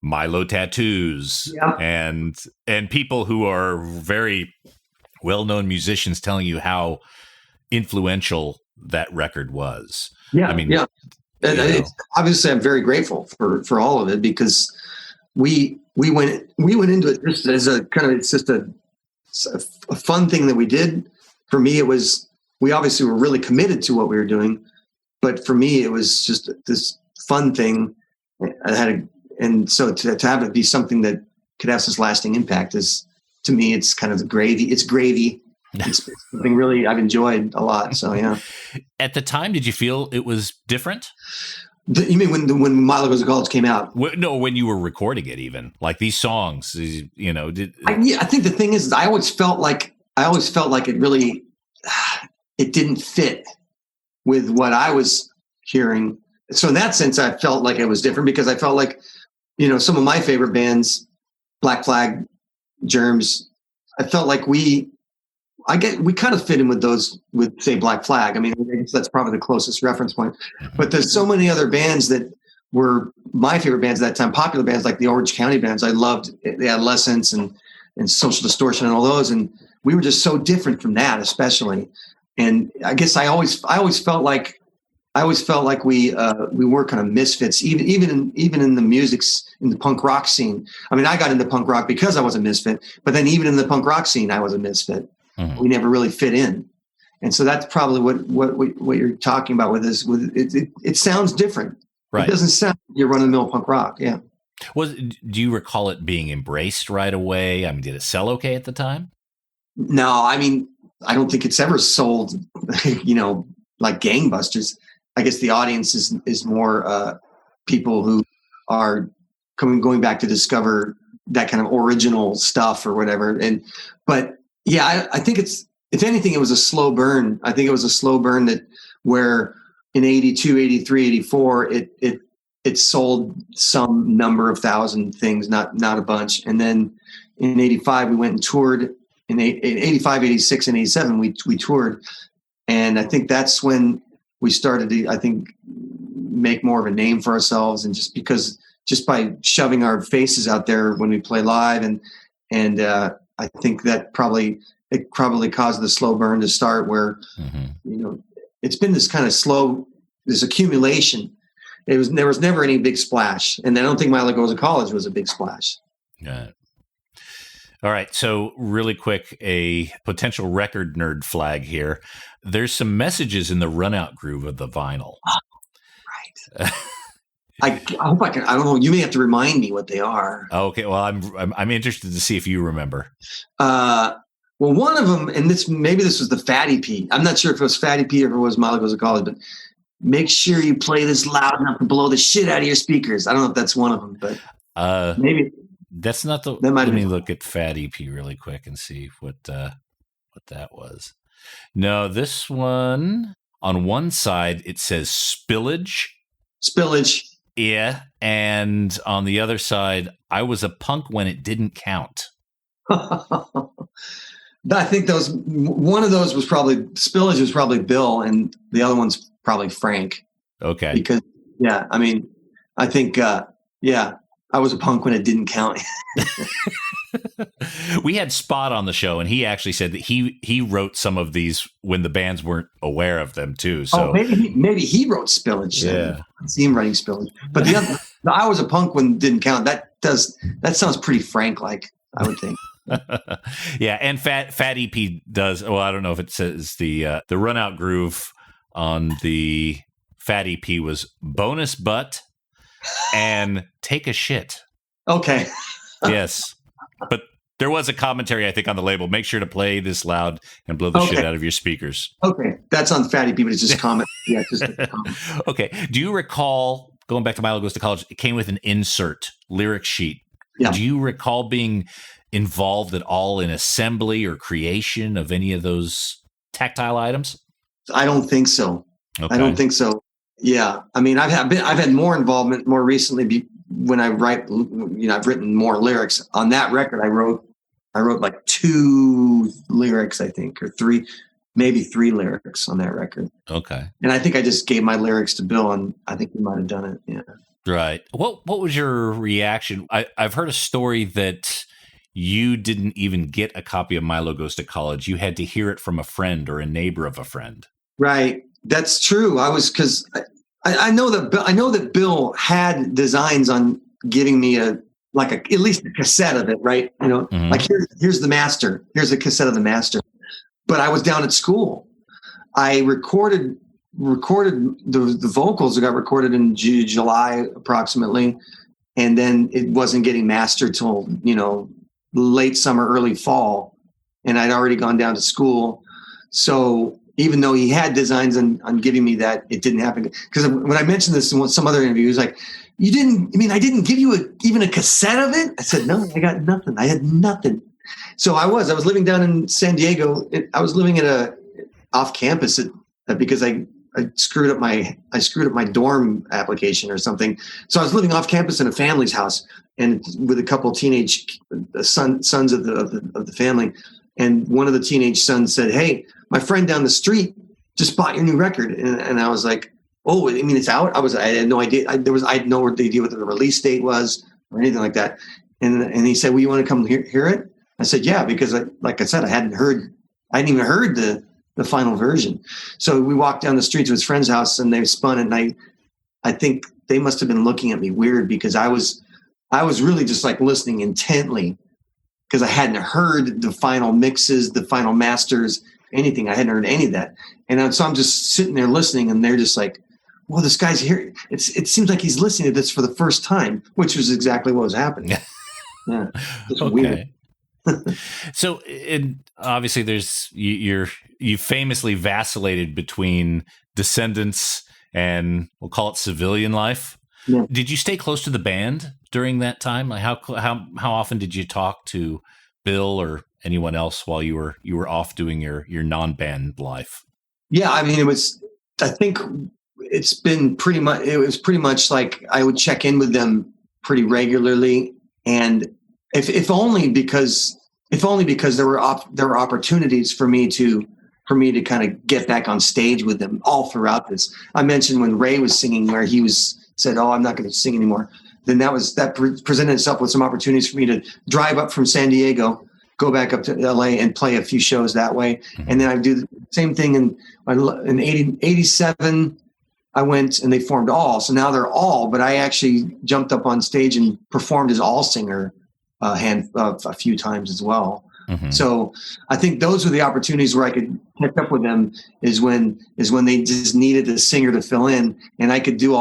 Milo tattoos, and people who are very well-known musicians telling you how influential that record was. Yeah. I mean, yeah. Obviously, I'm very grateful for all of it, because we went into it just as a kind of, it's just a fun thing that we did. For me, it was, we obviously were really committed to what we were doing, but for me, it was just this fun thing. And so to have it be something that could have this lasting impact is, to me, it's kind of gravy. It's gravy. It's something really I've enjoyed a lot. So yeah. At the time, did you feel it was different? You mean when Milo Goes to College came out? No, when you were recording it, even like these songs, I think the thing is, I always felt like it really, it didn't fit with what I was hearing. So in that sense, I felt like it was different, because I felt like, some of my favorite bands, Black Flag, Germs, I felt like we kind of fit in with those, with say Black Flag. I mean, I guess that's probably the closest reference point. But there's so many other bands that were my favorite bands at that time, popular bands like the Orange County bands. I loved The Adolescents and and Social Distortion and all those. And we were just so different from that, especially. And I guess I always felt like we were kind of misfits, even in the in the punk rock scene. I mean, I got into punk rock because I was a misfit, but then even in the punk rock scene, I was a misfit. Mm-hmm. We never really fit in. And so that's probably what you're talking about with this. With it sounds different. Right. It doesn't sound like you're running mill punk rock. Yeah. Do you recall it being embraced right away? I mean, did it sell okay at the time? No, I mean, I don't think it's ever sold, like gangbusters. I guess the audience is more people who are going back to discover that kind of original stuff or whatever. But yeah, I think if anything, it was a slow burn. I think it was a slow burn where in 82, 83, 84, it sold some number of thousand things, not a bunch. And then in 85, we went and toured. In 85, 86, and 87, we toured. And I think that's when we started to, I think, make more of a name for ourselves. And just by shoving our faces out there when we play live. And I think that probably caused the slow burn to start where, it's been this kind of slow, this accumulation. There was never any big splash. And I don't think Milo Goes to College was a big splash. Yeah. All right. So really quick, a potential record nerd flag here. There's some messages in the run out groove of the vinyl. Oh, right. I hope I can. I don't know. You may have to remind me what they are. Okay. Well, I'm interested to see if you remember. Well, one of them, and maybe this was the Fatty P. I'm not sure if it was Fatty P or if it was Milo Goes to College, but make sure you play this loud enough to blow the shit out of your speakers. I don't know if that's one of them, but maybe that's not the. Let me look at Fatty P really quick and see what that was. No, this one on one side it says Spillage. Yeah, and on the other side, I was a punk when it didn't count. I think one of those was probably Spillage was probably Bill, and the other one's probably Frank. Okay. Because I mean, I think I was a punk when it didn't count. We had Spot on the show, and he actually said that he wrote some of these when the bands weren't aware of them too. So maybe he wrote Spillage. Yeah, I see him writing Spillage. But the other, I was a punk when it didn't count. That sounds pretty Frank-like, I would think. Yeah, and Fat EP does. Well, I don't know if it says the run out groove on the Fat EP was bonus butt and take a shit. Okay. Yes. But there was a commentary, I think, on the label. Make sure to play this loud and blow the shit out of your speakers. Okay. That's on Fatty P, but it's just comment. Yeah, just a comment. Okay. Do you recall, going back to Milo Goes to College, it came with an insert lyric sheet. Yeah. Do you recall being involved at all in assembly or creation of any of those tactile items? I don't think so. Okay. I don't think so. Yeah. I mean, I've had more involvement more recently when I write, I've written more lyrics on that record. I wrote like 2 lyrics, I think, or 3, maybe 3 lyrics on that record. Okay. And I think I just gave my lyrics to Bill, and I think he might have done it. Yeah. Right. What was your reaction? I've heard a story that you didn't even get a copy of Milo Goes to College. You had to hear it from a friend or a neighbor of a friend. Right. That's true. Because I know that Bill had designs on giving me at least a cassette of it, right? Mm-hmm. Like here's the master. Here's a cassette of the master. But I was down at school. I recorded the vocals that got recorded in July approximately, and then it wasn't getting mastered till late summer, early fall, and I'd already gone down to school. So even though he had designs on giving me that, it didn't happen. Because when I mentioned this in some other interview, he was like, I didn't give you even a cassette of it? I said, no, I got nothing. I had nothing. So I was living down in San Diego. I was living at off campus because I screwed up my dorm application or something. So I was living off campus in a family's house and with a couple of teenage sons of the family. And one of the teenage sons said, "Hey, my friend down the street just bought your new record." And I was like, "Oh, I mean, it's out?" I had no idea. I had no idea what the release date was or anything like that. And he said, "Well, you want to come hear it?" I said, yeah, because like I said, I hadn't even heard the final version. So we walked down the street to his friend's house and they spun it. And I think they must have been looking at me weird because I was really just like listening intently because I hadn't heard the final mixes, the final masters, anything. I hadn't heard any of that. And so I'm just sitting there listening and they're just like, well, this guy's here. It seems like he's listening to this for the first time, which was exactly what was happening. Yeah. It's weird. So, obviously, there's you famously vacillated between Descendents and we'll call it civilian life. Yeah. Did you stay close to the band during that time? Like how often did you talk to Bill or anyone else while you were off doing your non-band life? Yeah, I mean, I think it was pretty much like I would check in with them pretty regularly, and if only because there were opportunities for me to kind of get back on stage with them all throughout this. I mentioned when Ray was singing where he said, "Oh, I'm not going to sing anymore." Then that presented itself with some opportunities for me to drive up from San Diego, go back up to LA and play a few shows that way. Mm-hmm. And then I do the same thing in 87. I went and they formed All. So now they're All, but I actually jumped up on stage and performed as All singer a few times as well. Mm-hmm. So I think those were the opportunities where I could catch up with them is when they just needed a singer to fill in, and I could do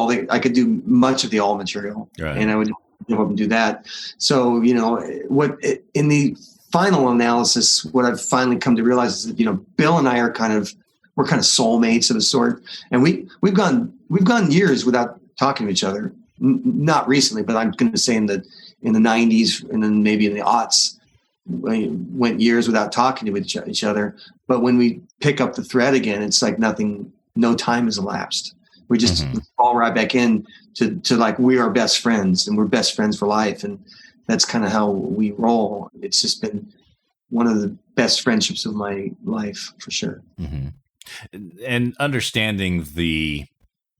much of the All material, right. And I would go up and do that. So in the final analysis, what I've finally come to realize is that Bill and I we're kind of soulmates of a sort, and we've gone years without talking to each other. Not recently, but I'm going to say in the 90s and then maybe in the aughts. We went years without talking to each other, but when we pick up the thread again, it's like no time has elapsed. We just fall right back in to like we are best friends and we're best friends for life, and that's kind of how we roll. It's just been one of the best friendships of my life for sure. Mm-hmm. And understanding the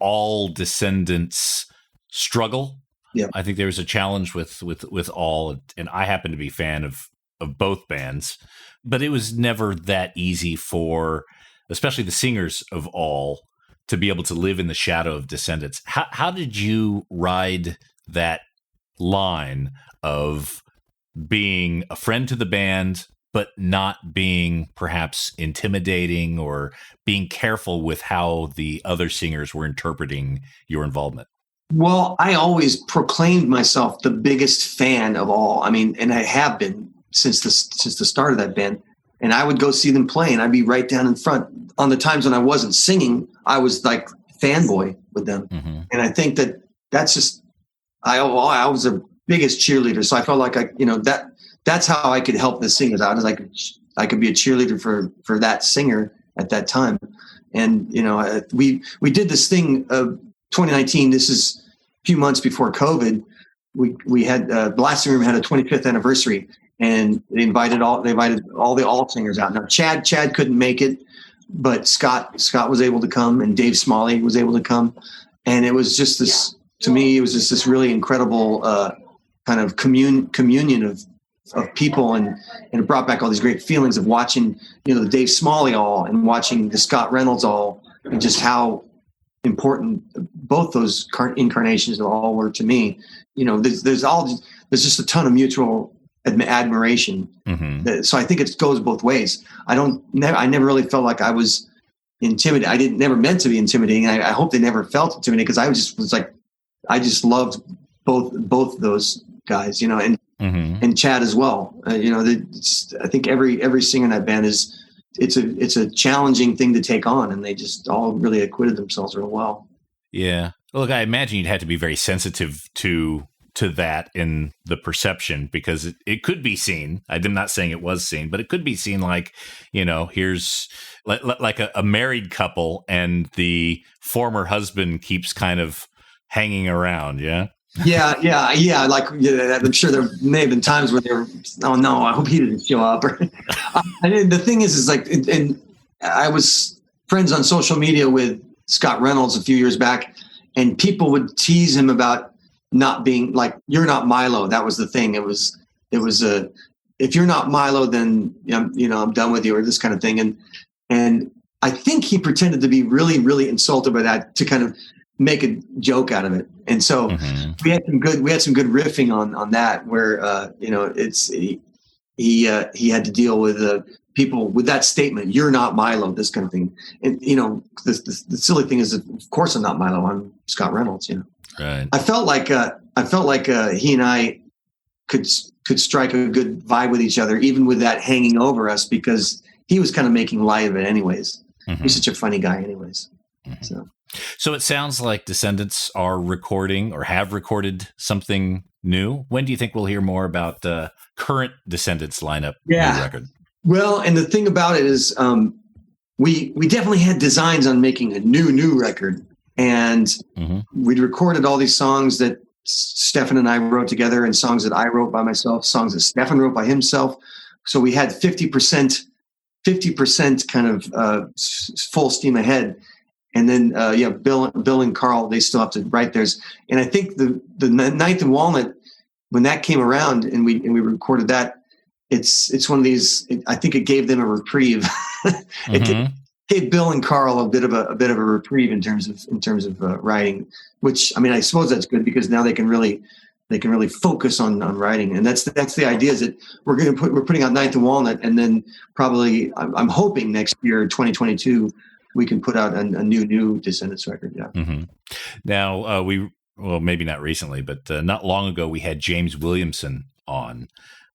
All Descendents struggle, yeah, I think there was a challenge with All, and I happen to be a fan of both bands, but it was never that easy for especially the singers of All to be able to live in the shadow of Descendents. How did you ride that line of being a friend to the band but not being perhaps intimidating or being careful with how the other singers were interpreting your involvement? Well, I always proclaimed myself the biggest fan of All. I mean, and I have been since the start of that band. And I would go see them play, and I'd be right down in front. On the times when I wasn't singing, I was like fanboy with them. Mm-hmm. And I think that's just I was the biggest cheerleader. So I felt like that's how I could help the singers out. Is like I could be a cheerleader for that singer at that time. And we did this thing of 2019. This is a few months before COVID. We had Blasting Room had a 25th anniversary. And they invited all the All singers out. Now Chad couldn't make it, but Scott was able to come, and Dave Smalley was able to come, and it was just this. To me, it was just this really incredible kind of communion of people, and it brought back all these great feelings of watching the Dave Smalley All and watching the Scott Reynolds All, and just how important both those incarnations of All were to me. There's just a ton of mutual admiration. Mm-hmm. So I think it goes both ways. I never really felt like I was intimidated. I never meant to be intimidating. I hope they never felt intimidated, because I just loved both those guys, and and Chad as well. I think every singer in that band it's a challenging thing to take on, and they just all really acquitted themselves real well. Yeah. Look, I imagine you'd have to be very sensitive to that in the perception, because it could be seen. I'm not saying it was seen, but it could be seen like, here's like a married couple and the former husband keeps kind of hanging around. Yeah. Yeah. Like, I'm sure there may have been times where they were, oh no, I hope he didn't show up. The thing is like, and I was friends on social media with Scott Reynolds a few years back, and people would tease him about not being like, you're not Milo. That was the thing. It was if you're not Milo, then I'm done with you, or this kind of thing. And I think he pretended to be really, really insulted by that to kind of make a joke out of it. And so we had some good riffing on that, where he had to deal with people with that statement, "You're not Milo," this kind of thing. And the silly thing is, of course I'm not Milo. I'm Scott Reynolds. Right. I felt like he and I could strike a good vibe with each other, even with that hanging over us, because he was kind of making light of it anyways. He's such a funny guy anyways. So it sounds like Descendents are recording or have recorded something new. When do you think we'll hear more about the current Descendents lineup new record? Well, and the thing about it is we definitely had designs on making a new record. And we'd recorded all these songs that Stefan and I wrote together, and songs that I wrote by myself, songs that Stefan wrote by himself. So we had 50% kind of full steam ahead. And then, Bill and Carl, they still have to write theirs. And I think the Ninth and Walnut, when that came around and we recorded that, it's one of these. I think it gave them a reprieve. It gave Bill and Carl a bit of a reprieve in terms of writing. Which, I mean, I suppose that's good, because now they can really focus on writing. And that's the idea, is that we're putting out Ninth and Walnut, and then probably I'm hoping next year, 2022. We can put out a new Descendents record. Yeah. Now maybe not recently, but not long ago, we had James Williamson on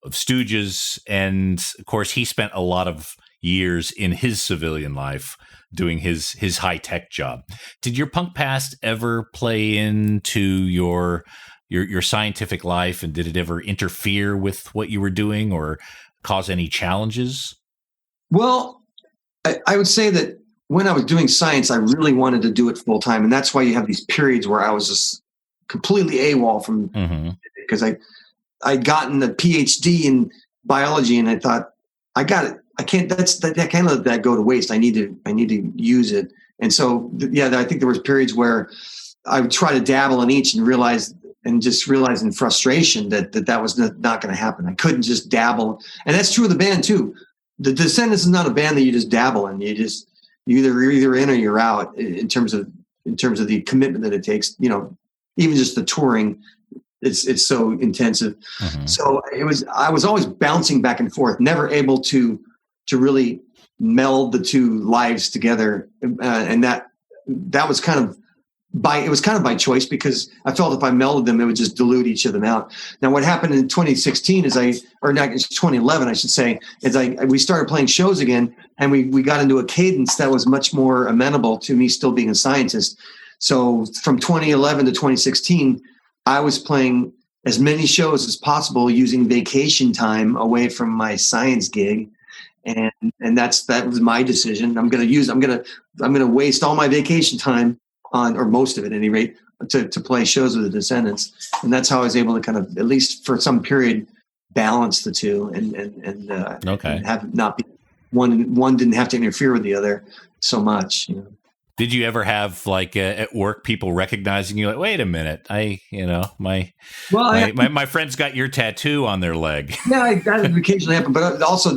of Stooges. And of course, he spent a lot of years in his civilian life doing his high tech job. Did your punk past ever play into your scientific life? And did it ever interfere with what you were doing or cause any challenges? Well, I would say that when I was doing science, I really wanted to do it full time. And that's why you have these periods where I was just completely AWOL from, because I'd gotten a PhD in biology, and I thought, I got it. I can't let that go to waste. I need to use it. And so, I think there was periods where I would try to dabble in each and realize in frustration that was not going to happen. I couldn't just dabble. And that's true of the band too. The Descendents is not a band that you just dabble in. You're either in or you're out in terms of the commitment that it takes. Even just the touring, it's so intensive. So I was always bouncing back and forth, never able to really meld the two lives together, and that was kind of by choice, because I felt if I melded them, it would just dilute each of them out. Now, what happened in 2016 it's 2011, I should say, is we started playing shows again, and we got into a cadence that was much more amenable to me still being a scientist. So from 2011 to 2016, I was playing as many shows as possible using vacation time away from my science gig. And that was my decision. I'm going to waste all my vacation time on, or most of it at any rate, to play shows with the Descendents. And that's how I was able to kind of, at least for some period, balance the two and have not be one didn't have to interfere with the other so much. Did you ever have at work people recognizing you? Like, wait a minute, my friend's got your tattoo on their leg. Yeah, that would occasionally happen. But also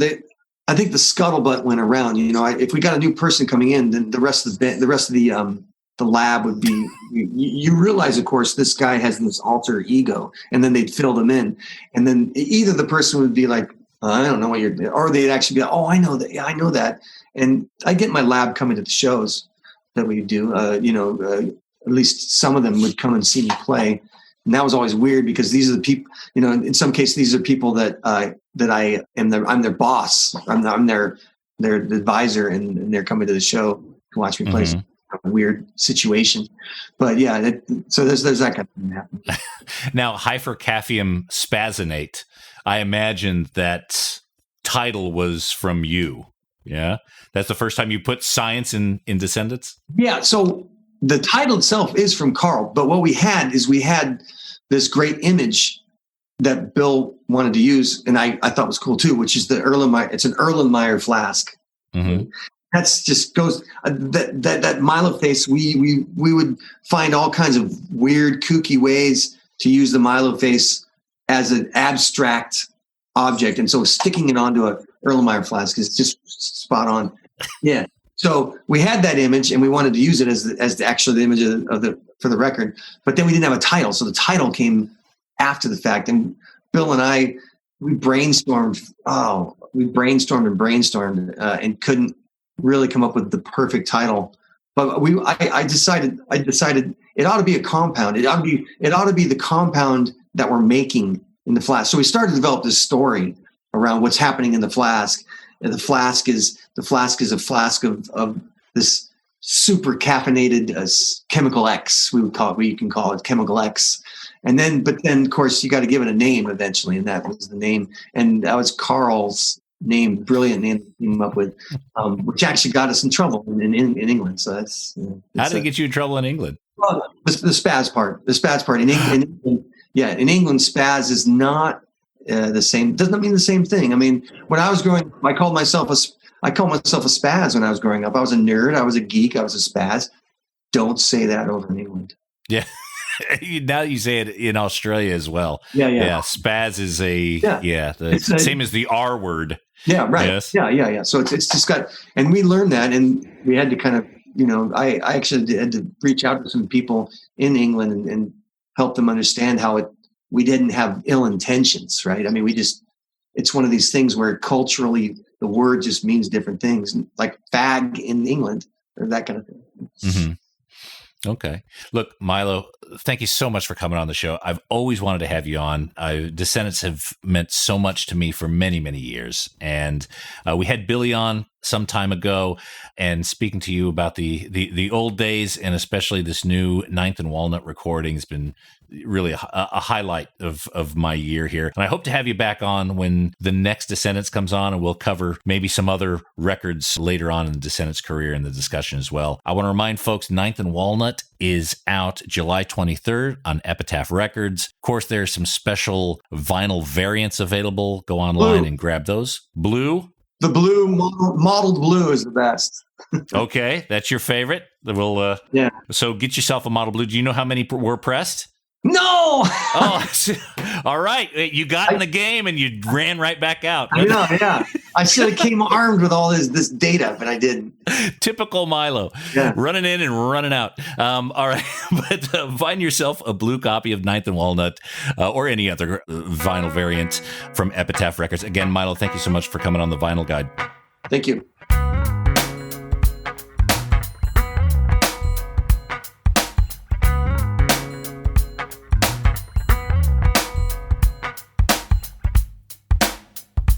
I think the scuttlebutt went around. If we got a new person coming in, then the rest of the lab would be. You realize, of course, this guy has this alter ego, and then they'd fill them in, and then either the person would be like, I don't know what you're doing, or they'd actually be like, oh, I know that. Yeah, I know that. And I get my lab coming to the shows that we do. At least some of them would come and see me play. And that was always weird, because these are the people, in some cases, these are people that I am I'm their boss. I'm their advisor, and they're coming to the show to watch me play. Some weird situation. But so there's that kind of thing happening. Now, hypercaphium spasonate, I imagine that title was from you. Yeah? That's the first time you put science in Descendents? Yeah, so the title itself is from Carl, but what we had this great image that Bill wanted to use, and I thought was cool too, which is it's an Erlenmeyer flask. That's just goes that Milo face. We would find all kinds of weird, kooky ways to use the Milo face as an abstract object. And so sticking it onto a Erlenmeyer flask is just spot on. Yeah. So we had that image and we wanted to use it as the image for the record, but then we didn't have a title. So the title came after the fact. And Bill and I, we brainstormed and couldn't really come up with the perfect title. But I decided it ought to be a compound. It ought to be the compound that we're making in the flask. So we started to develop this story around what's happening in the flask. And the flask is a flask of this super caffeinated chemical X. We can call it chemical X. But then of course you got to give it a name eventually, and that was the name. And that was Carl's name, brilliant name he came up with, which actually got us in trouble in England. So that's how did it get you in trouble in England? Well, the spaz part in England. In England, spaz is not the same. Doesn't mean the same thing. I mean, when I was growing up, I called myself a spaz when I was growing up. I was a nerd. I was a geek. I was a spaz. Don't say that over in England. Yeah. Now you say it in Australia as well. Yeah. Spaz is the same as the R word. Yeah, right. Yes. Yeah. So it's just got, and we learned that, and we had to kind of, I actually had to reach out to some people in England and help them understand how we didn't have ill intentions, right? I mean, it's one of these things where culturally the word just means different things, like fag in England or that kind of thing. Mm-hmm. Okay. Look, Milo, thank you so much for coming on the show. I've always wanted to have you on. Descendents have meant so much to me for many, many years. And we had Billy on some time ago and speaking to you about the old days, and especially this new 9th and Walnut recording has been really a highlight of my year here. And I hope to have you back on when the next Descendents comes on, and we'll cover maybe some other records later on in the Descendents career in the discussion as well. I want to remind folks, 9th and Walnut is out July 23rd on Epitaph Records. Of course, there's some special vinyl variants available. Go online and grab those. Blue? The blue, mottled blue is the best. Okay, that's your favorite? We'll, yeah. So get yourself a mottled blue. Do you know how many were pressed? No! Oh, all right. You got in the game and you ran right back out. I know, yeah. I should have came armed with all this data, but I didn't. Typical Milo. Yeah. Running in and running out. All right. But find yourself a blue copy of 9th and Walnut or any other vinyl variant from Epitaph Records. Again, Milo, thank you so much for coming on the Vinyl Guide. Thank you.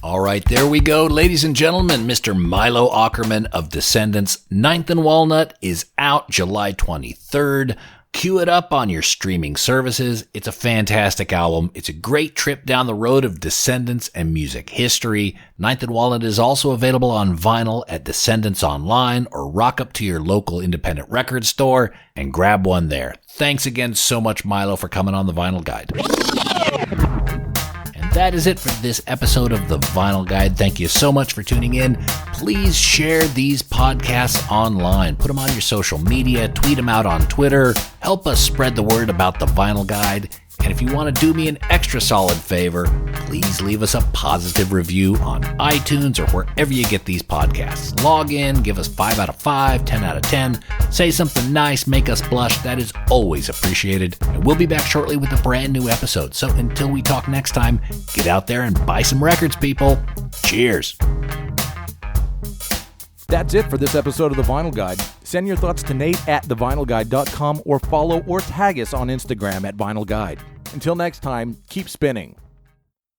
All right, there we go, ladies and gentlemen. Mr. Milo Aukerman of Descendents. 9th and Walnut is out July 23rd. Cue it up on your streaming services. It's a fantastic album. It's a great trip down the road of Descendents and music history. 9th and Walnut is also available on vinyl at Descendents Online, or rock up to your local independent record store and grab one there. Thanks again so much, Milo, for coming on the Vinyl Guide. That is it for this episode of the Vinyl Guide. Thank you so much for tuning in. Please share these podcasts online. Put them on your social media. Tweet them out on Twitter. Help us spread the word about the Vinyl Guide. And if you want to do me an extra solid favor, please leave us a positive review on iTunes or wherever you get these podcasts. Log in, give us 5 out of 5, 10 out of 10. Say something nice, make us blush. That is always appreciated. And we'll be back shortly with a brand new episode. So until we talk next time, get out there and buy some records, people. Cheers. That's it for this episode of The Vinyl Guide. Send your thoughts to Nate at thevinylguide.com or follow or tag us on Instagram at Vinyl Guide. Until next time, keep spinning.